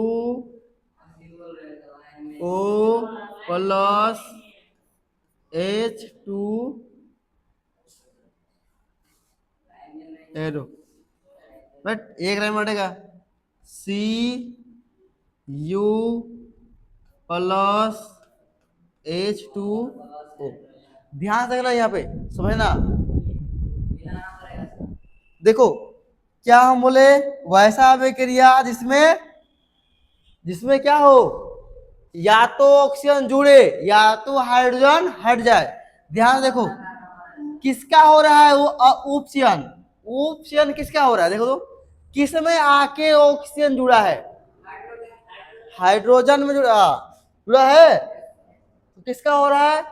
plus H2 arrow, but एक लाइन बढ़ेगा Cu प्लस H2O। ध्यान से यहाँ पे समझना, देखो क्या हम बोले, वैसा अभिक्रिया जिसमें जिसमें क्या हो, या तो ऑक्सीजन जुड़े या तो हाइड्रोजन हट जाए। ध्यान देखो किसका हो रहा है वो उपचयन, उपचयन किसका हो रहा है, देखो तो किसमें आके ऑक्सीजन जुड़ा है, हाइड्रोजन में जुड़ा जुड़ा है, तो किसका हो रहा है,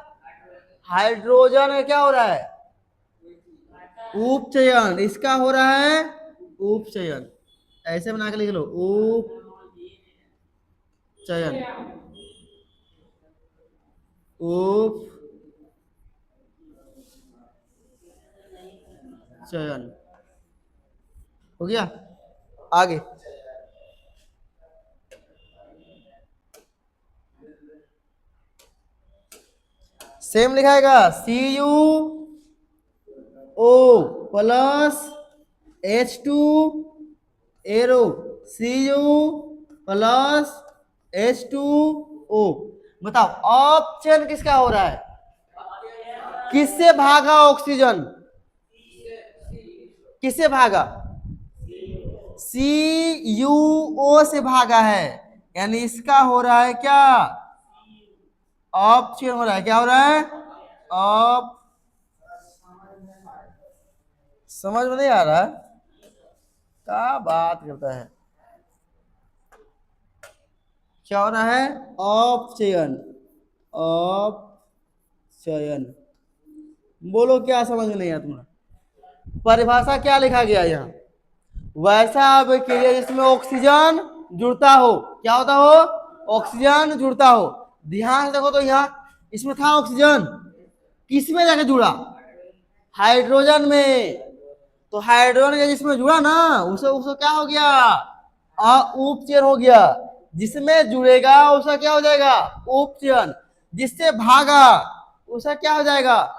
हाइड्रोजन में क्या हो रहा है, उपचयन, इसका हो रहा है उपचयन। ऐसे बना के लिख लो उपचयन, उपचयन हो गया। आगे सेम लिखाएगा CuO plus H2 arrow, Cu plus H2O। बताओ ऑप्शन किसका हो रहा है, किससे भागा ऑक्सीजन, किससे भागा, CuO से भागा है, यानी इसका हो रहा है क्या, ऑप्शन हो रहा है, क्या हो रहा है ऑप, समझ में नहीं आ रहा क्या बात करता है, क्या हो रहा है अपचयन, अपचयन। बोलो क्या समझ में नहीं आया तुम्हारा, परिभाषा क्या लिखा गया यहाँ, वैसा अभिक्रिया जिसमें ऑक्सीजन जुड़ता हो, क्या होता हो, ऑक्सीजन जुड़ता हो। ध्यान से देखो तो यहाँ इसमें था ऑक्सीजन, किसमें जाके जुड़ा, हाइड्रोजन में, तो हाइड्रोजन के जिसमें जुड़ा ना उसे उसे क्या हो गया, उपचयन हो गया, जिसमें जुड़ेगा उसका क्या हो जाएगा उपचयन, जिससे भागा उसका क्या हो जाएगा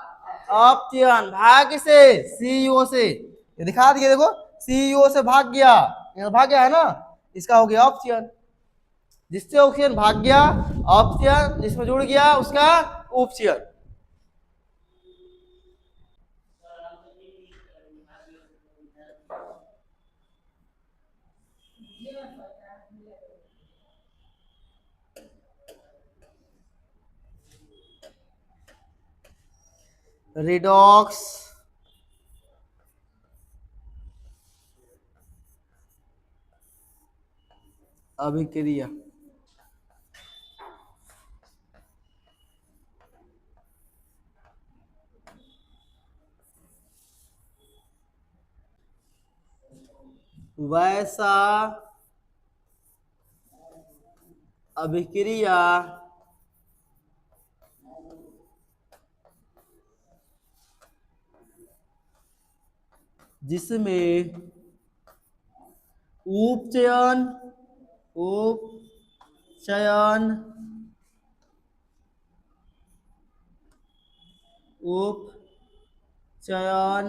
अपचयन। भाग से CuO से, ये दिखा दिए देखो, CuO से भाग गया, भाग गया है ना, इसका हो गया अपचयन, जिससे ऑक्सीजन भाग गया अपचयन, जिसमें जुड़ गया उसका उपचयन। रिडॉक्स अभिक्रिया। वैसा अभिक्रिया जिसमें उपचयन उपचयन उपचयन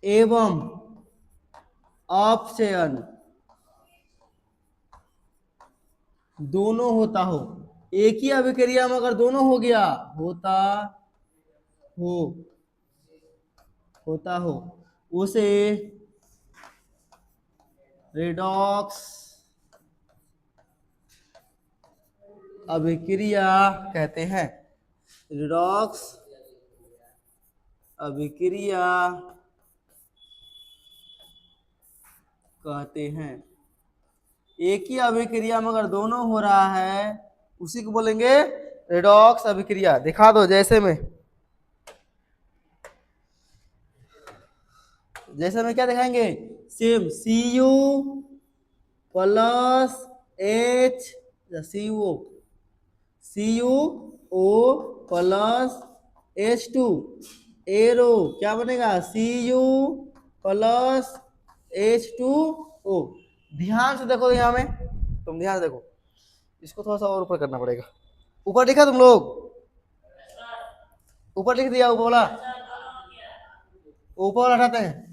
एवं अपचयन दोनों होता हो। एक ही अभिक्रिया में अगर दोनों हो गया, होता हो उसे रेडॉक्स अभिक्रिया कहते हैं। रेडॉक्स अभिक्रिया कहते हैं। एक ही अभिक्रिया में अगर दोनों हो रहा है उसी को बोलेंगे रेडॉक्स अभिक्रिया। दिखा दो जैसे में क्या दिखाएंगे, same Cu plus H CuO plus H2 arrow क्या बनेगा Cu प्लस H2O। ध्यान से देखो यहाँ में, तुम ध्यान से देखो, इसको थोड़ा सा और ऊपर करना पड़ेगा। ऊपर लिखा तुम लोग, ऊपर लिख दिया, ऊपर वाला हटाते हैं।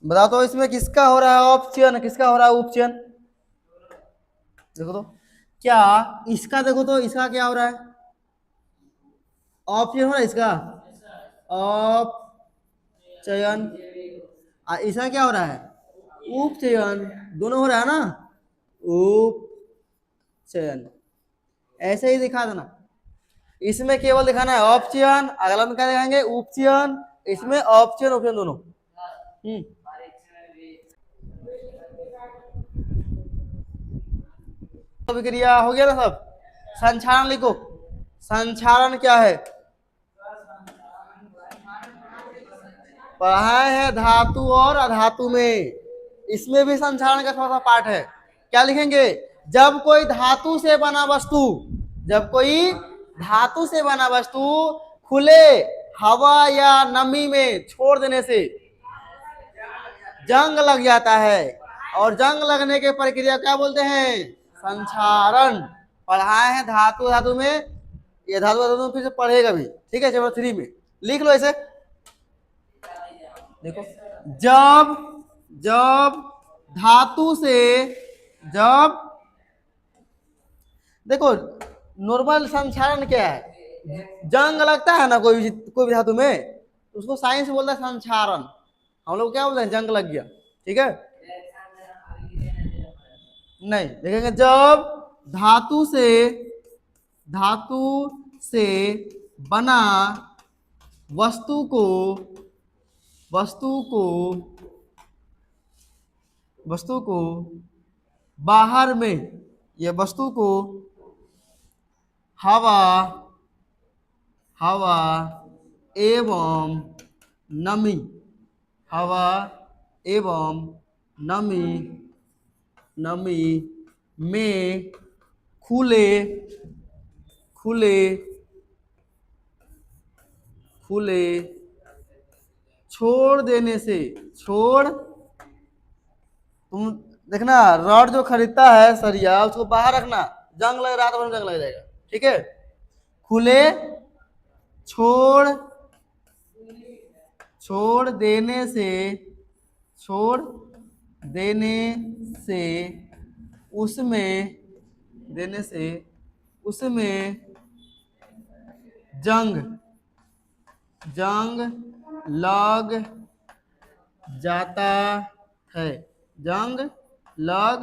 बताओ तो इसमें किसका हो रहा है ऑप्शन, किसका हो रहा है उपचयन? देखो तो क्या इसका, देखो तो इसका क्या हो रहा है, ऑप्शन हो रहा है इसका अपचयन, इसका क्या हो रहा है उपचयन, दोनों हो रहा है ना उपचयन। ऐसे ही दिखा देना, इसमें केवल दिखाना है अपचयन, अगला में क्या दिखाएंगे उपचयन, इसमें अपचयन उपचयन दोनों। अभिक्रिया हो गया ना सब। संक्षारण लिखो, संक्षारण क्या है, पढ़ाए है धातु और अधातु में, इसमें भी संक्षारण का थोड़ा सा पार्ट है। क्या लिखेंगे, जब कोई धातु से बना वस्तु, जब कोई धातु से बना वस्तु खुले हवा या नमी में छोड़ देने से जंग लग जाता है, और जंग लगने के प्रक्रिया क्या बोलते हैं संक्षारण। पढ़ाए हैं धातु धातु में, ये धातु धातु में फिर से पढ़ेगा भी, ठीक है चैप्टर 3 में लिख लो ऐसे। देखो जब धातु से, जब देखो नॉर्मल संक्षारण क्या है, जंग लगता है ना कोई भी धातु में, उसको साइंस बोलता है संक्षारण। हम लोग क्या बोलते हैं जंग लग गया, ठीक है नहीं। देखेंगे जब धातु से बना वस्तु को बाहर में, ये वस्तु को हवा एवं नमी, हवा एवं नमी में खुले छोड़ देने से, तुम देखना रॉड जो खरीदता है सरिया उसको बाहर रखना, जंग लग रहा तो जंग लग जाएगा, ठीक है। खुले छोड़ देने से उसमें जंग लग जाता है, जंग लग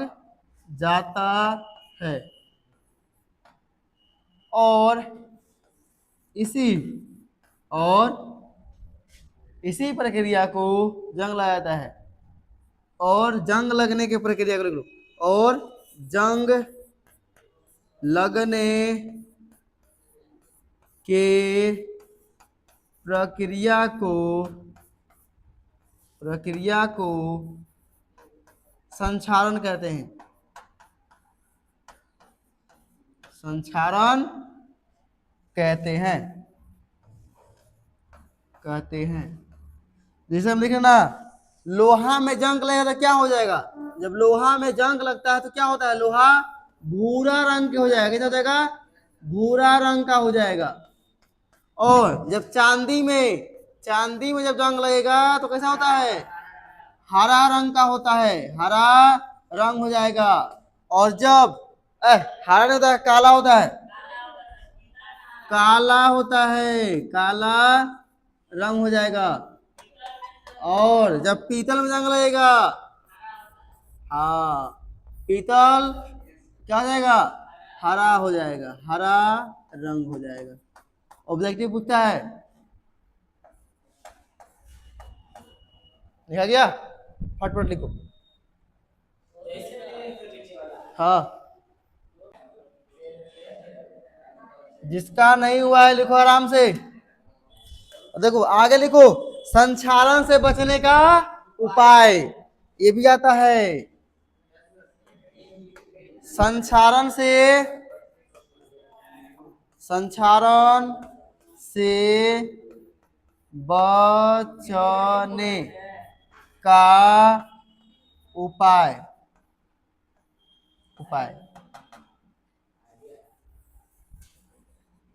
जाता है। और इसी और इसी प्रक्रिया को जंग लगा जाता है। और जंग लगने की प्रक्रिया को लिख लो। और जंग लगने के प्रक्रिया को संक्षारण कहते हैं। संक्षारण कहते हैं। जैसे हम लिखे ना, लोहा में जंग लगेगा तो क्या हो जाएगा? जब लोहा में जंग लगता है तो क्या होता है? लोहा भूरा रंग के हो जाएगा। क्या हो जाएगा? भूरा रंग का हो जाएगा। और जब चांदी में जब जंग लगेगा तो कैसा होता है? हरा रंग का होता है, हरा रंग हो जाएगा। और जब हरा नहीं होता है, काला होता है, काला होता है, काला रंग हो जाएगा। और जब पीतल में जंग लगेगा, हाँ, पीतल क्या हो जाएगा? हरा हो जाएगा, हरा रंग हो जाएगा। ऑब्जेक्टिव पूछता है, लिखा गया? फटफट लिखो। हाँ, जिसका नहीं हुआ है लिखो आराम से। देखो आगे लिखो, संक्षारण से बचने का उपाय, ये भी आता है। संक्षारण से बचने का उपाय।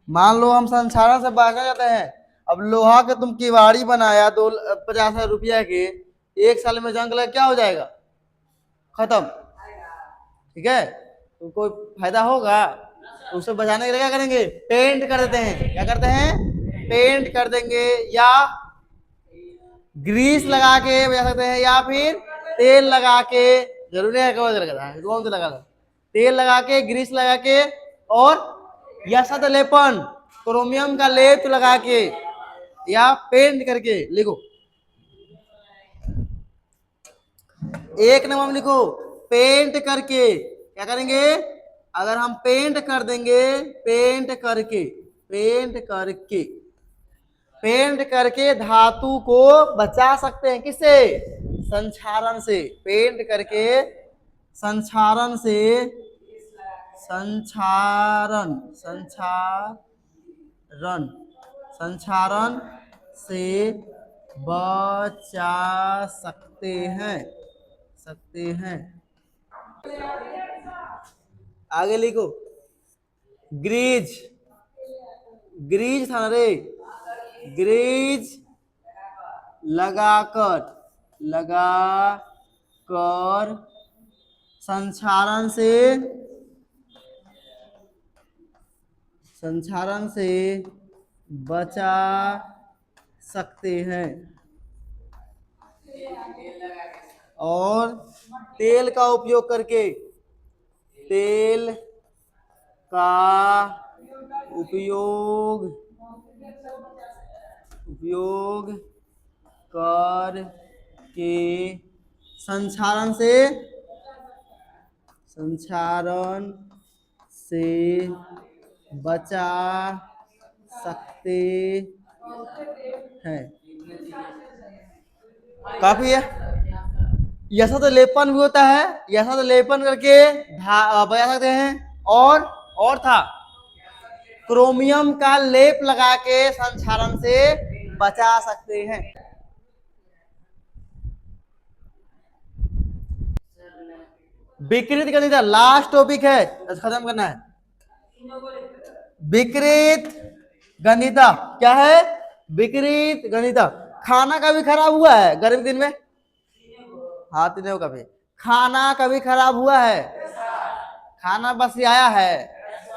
मान लो हम संक्षारण से बचना चाहते हैं। अब लोहा के तुम किवाड़ी बनाया 50,000 रुपया के, 1 साल में जंग लग क्या हो जाएगा? खत्म। ठीक है, तो कोई फायदा होगा? तो उसे बचाने के लिए क्या करेंगे? पेंट कर देते हैं। क्या करते हैं? पेंट कर देंगे, या ग्रीस लगा के बचा सकते हैं, या फिर तेल लगा के, जरूरी है कौन से लगा, तेल लगा के, ग्रीस लगा के, और या सत लेपन, क्रोमियम का लेप लगा के, या पेंट करके। लिखो, 1 नंबर में लिखो, पेंट करके। क्या करेंगे? अगर हम पेंट कर देंगे, पेंट करके धातु को बचा सकते हैं। किससे? संक्षारण से। पेंट करके संक्षारण से बचा सकते हैं। आगे लिखो, ग्रीज था ना रे, ग्रीज लगाकर संक्षारण से बचा सकते हैं। और तेल का उपयोग करके, संक्षारण से बचा सकते हैं। काफी है। ऐसा तो लेपन भी होता है, ऐसा तो लेपन करके बचा सकते हैं। और था, क्रोमियम का लेप लगा के संक्षारण से बचा सकते हैं। विकृत गणिता लास्ट टॉपिक है, खत्म करना है। विकृत गणिता क्या है? विकृत गणिता। खाना कभी खराब हुआ है गर्मी दिन में? हाँ, तीनों कभी। खाना कभी खराब हुआ है? खाना बस आया है,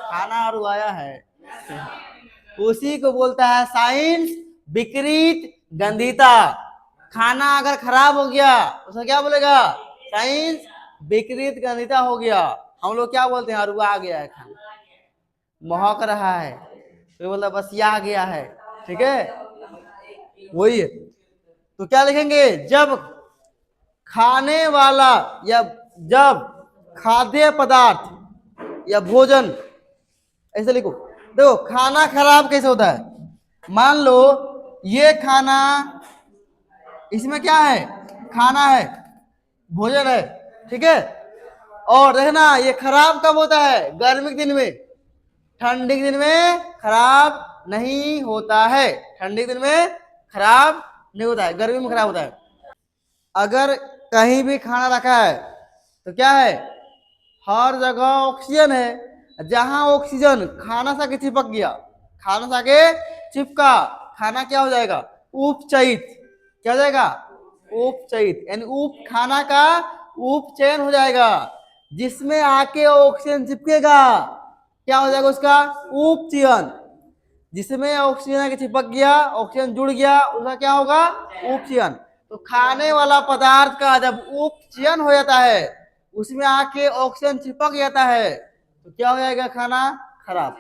खाना और आया है। उसी को बोलता है साइंस विकृत गणिता। खाना अगर खराब हो गया उसको क्या बोलेगा? साइंस विकृत गणिता हो गया। हम लोग क्या बोलते हैं? अरुआ आ गया है खाना। महक रहा है, कोई बोलता बस ये आ गया है, ठीक है, वही है। तो क्या लिखेंगे, जब खाने वाला या जब खाद्य पदार्थ या भोजन, ऐसे लिखो। देखो खाना खराब कैसे होता है, मान लो ये खाना, इसमें क्या है, खाना है, भोजन है, ठीक है, और देखना ये खराब कब होता है, गर्मी के दिन में, ठंडी के दिन में खराब नहीं होता है, ठंडी के दिन में खराब नहीं होता है, गर्मी में खराब होता है। अगर कहीं भी खाना रखा है तो क्या है, हर जगह ऑक्सीजन है, जहां ऑक्सीजन खाना सा के चिपक गया, खाना सा के चिपका, खाना क्या हो जाएगा, उपचयित, क्या हो जाएगा, उपचयित, यानी उप खाना का उपचयन हो जाएगा, जिसमें आके ऑक्सीजन चिपकेगा, क्या हो जाएगा उसका, उपचयन, जिसमें ऑक्सीजन आके चिपक गया, ऑक्सीजन जुड़ गया, उसका क्या होगा, उपचयन। तो खाने वाला पदार्थ का जब उपचयन हो जाता है, उसमें आके ऑक्सीजन चिपक जाता है, तो क्या हो जाएगा, खाना खराब।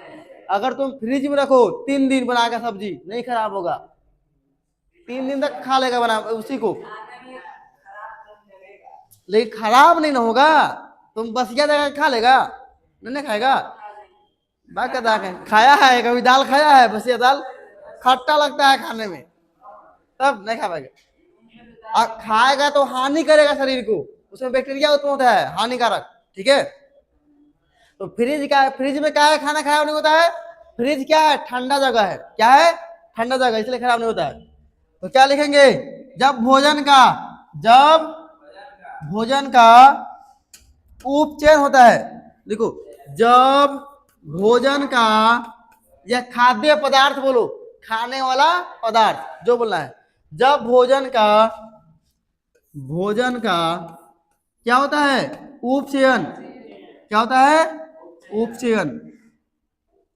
अगर तुम फ्रिज में रखो 3 दिन बना के सब्जी, नहीं खराब होगा, 3 दिन तक खा लेगा बना उसी को, लेकिन खराब नहीं ना होगा, तुम बस क्या देगा खा लेगा, नहीं खाएगा, बात का दाग है, खाया है कभी दाल खाया है, बस ये दाल खट्टा लगता है खाने में, तब नहीं खा पाएगा, खाएगा तो हानि करेगा शरीर को, उसमें बैक्टीरिया उत्पन्न होता है हानिकारक, ठीक है। तो फ्रिज क्या है, फ्रिज में क्या है, खाना खराब नहीं होता है, फ्रिज क्या है, ठंडा जगह है, क्या है, ठंडा जगह, इसलिए खराब नहीं होता है। तो क्या लिखेंगे, जब भोजन का उपचयन होता है, देखो जब भोजन का या खाद्य पदार्थ बोलो, खाने वाला पदार्थ जो बोलना है, जब भोजन का क्या होता है, उपचयन, क्या होता है, उपचयन,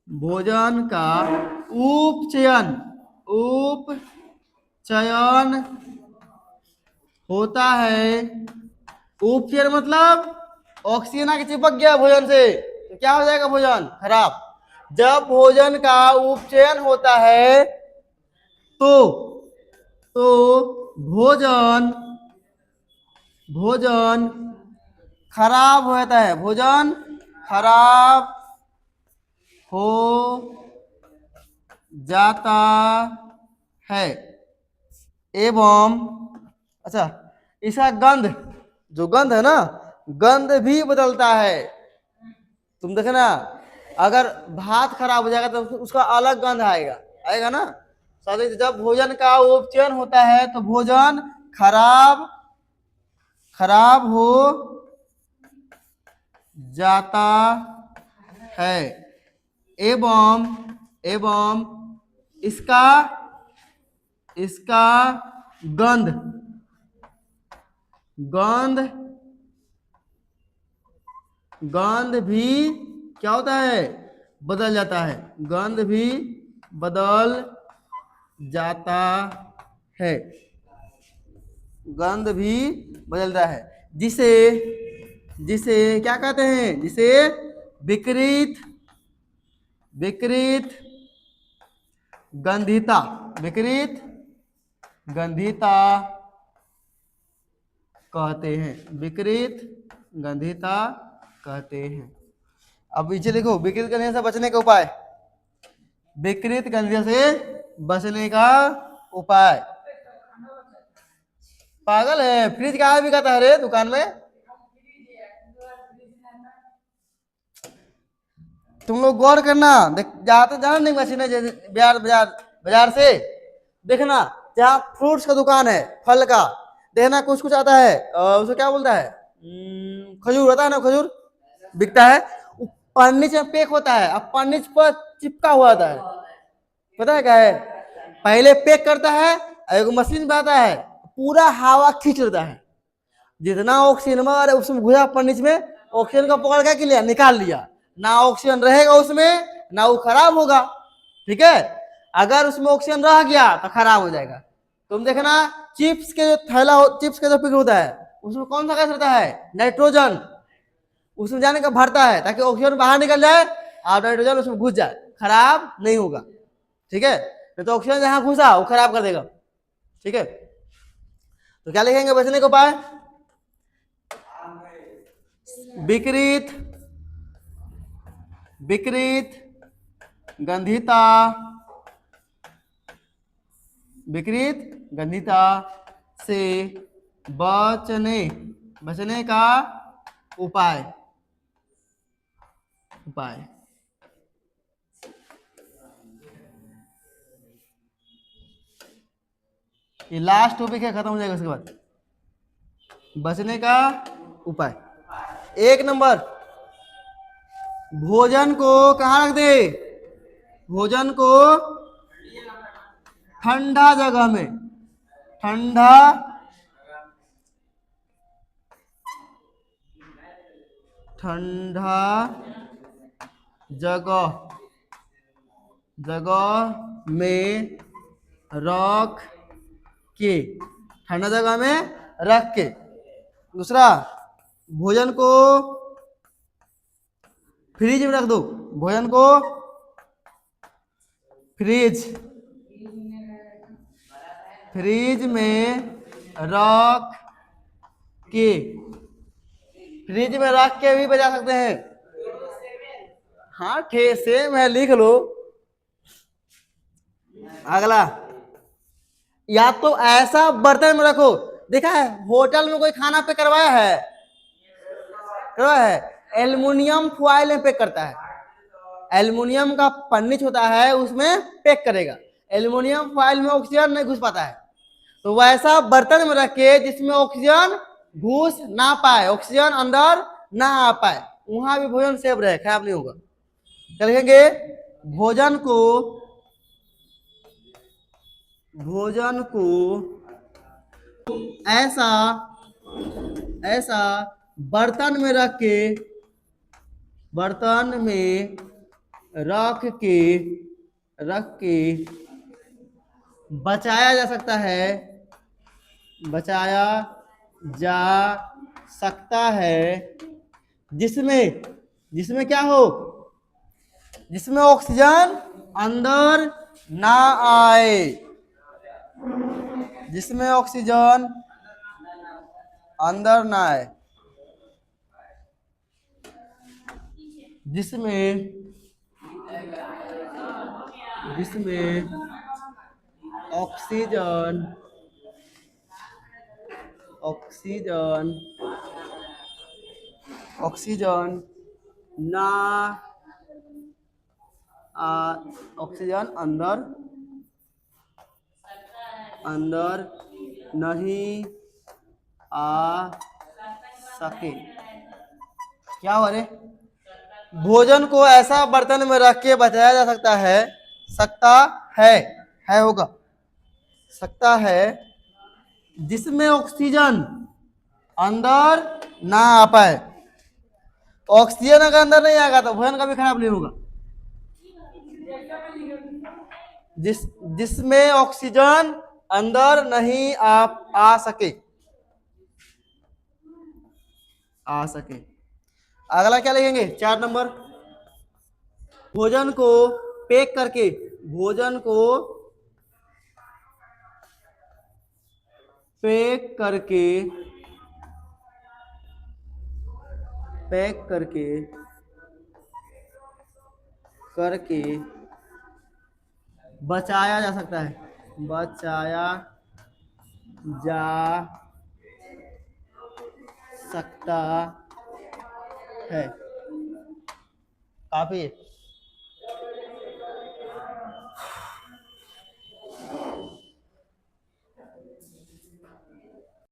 भोजन का उपचयन होता है, उपचयन मतलब ऑक्सीजन आके चिपक गया भोजन से, तो क्या हो जाएगा, भोजन खराब। जब भोजन का उपचयन होता है तो भोजन खराब हो जाता है, भोजन खराब हो जाता है, एवं अच्छा इसका गंध, जो गंध है ना, गंध भी बदलता है। तुम देखना अगर भात खराब हो जाएगा तो उसका अलग गंध आएगा, आएगा ना। जब भोजन का उपचयन होता है तो भोजन खराब हो जाता है, एवं इसका गंध भी क्या होता है, बदल जाता है, गंध भी बदल जाता है, गंध भी बदलता है, जिसे क्या कहते हैं, जिसे विकृत गंधिता कहते हैं, विकृत गंधिता कहते हैं। अब पीछे देखो, विकृत गंधिता से बचने का उपाय, विकृत गंधिता से बचने का उपाय, पागल है, फ्रिज कहाँ भी कहता है रे दुकान में, तुम लोग गौर करना, जाते जाना नहीं मशीन है बाजार से देखना, जहाँ फ्रूट्स का दुकान है, फल का, देखना कुछ आता है, उसे क्या बोलता है, खजूर होता है ना, खजूर बिकता है, पन्नी से पैक होता है, अब पन्नी पर चिपका हुआ आता है, पता है क्या है, पहले पैक करता है, एक मशीन में आता है, पूरा हवा खींच लेता है, जितना ऑक्सीजन में उसमें घुसा पन्नी में, ऑक्सीजन का पकड़ के लिया, निकाल लिया, ना ऑक्सीजन रहेगा उसमें, ना वो खराब होगा, ठीक है। अगर उसमें ऑक्सीजन रह गया तो खराब हो जाएगा। तुम देखना चिप्स के जो थैला चिप्स का जो पैकेट होता है, उसमें कौन सा गैस रहता है, नाइट्रोजन, उसमें जाने का भरता है ताकि ऑक्सीजन बाहर निकल जाए, आधा हाइड्रोजन उसमें घुस जाए, खराब नहीं होगा, ठीक है। नहीं तो ऑक्सीजन जहां घुसा वो खराब कर देगा, ठीक है। तो क्या लिखेंगे बचने को उपाय? विकृत विकृत गंधिता, विकृत गंधिता से बचने का उपाय। ये लास्ट टॉपिक है, खत्म हो जाएगा उसके बाद। बचने का उपाय, 1 नंबर, भोजन को कहाँ रख दे? भोजन को ठंडा जगह में, ठंडा जगह में रख के, ठंडा जगह में रख के। दूसरा, भोजन को फ्रिज में रख दो, भोजन को फ्रिज में रख के, फ्रिज में रख के भी बजा सकते हैं। हाँ सेम है, लिख लो। अगला, या तो ऐसा बर्तन में रखो, देखा है होटल में कोई खाना पे करवाया है, एल्युमिनियम फॉइल में पैक करता है, एल्युमिनियम का पन्नीच होता है उसमें पैक करेगा, एल्युमिनियम फॉइल में ऑक्सीजन नहीं घुस पाता है। तो वैसा बर्तन में रखे जिसमें ऑक्सीजन घुस ना पाए, ऑक्सीजन अंदर ना आ पाए, वहां भी भोजन सेफ रहे, खराब नहीं होगा। क्या लिखेंगे? भोजन को ऐसा बर्तन में रख के बचाया जा सकता है, जिसमें क्या हो, जिसमें ऑक्सीजन अंदर ना आए, जिसमें ऑक्सीजन अंदर ना आए, जिसमें ऑक्सीजन ना ऑक्सीजन अंदर नहीं आ सके। क्या हो रे? भोजन को ऐसा बर्तन में रख के बचाया जा सकता है जिसमें ऑक्सीजन अंदर ना आ पाए। ऑक्सीजन अगर अंदर नहीं आएगा तो भोजन कभी खराब नहीं होगा। जिसमें ऑक्सीजन अंदर नहीं आ सके। अगला क्या लिखेंगे? 4 नंबर, भोजन को पैक करके बचाया जा सकता है, काफी है।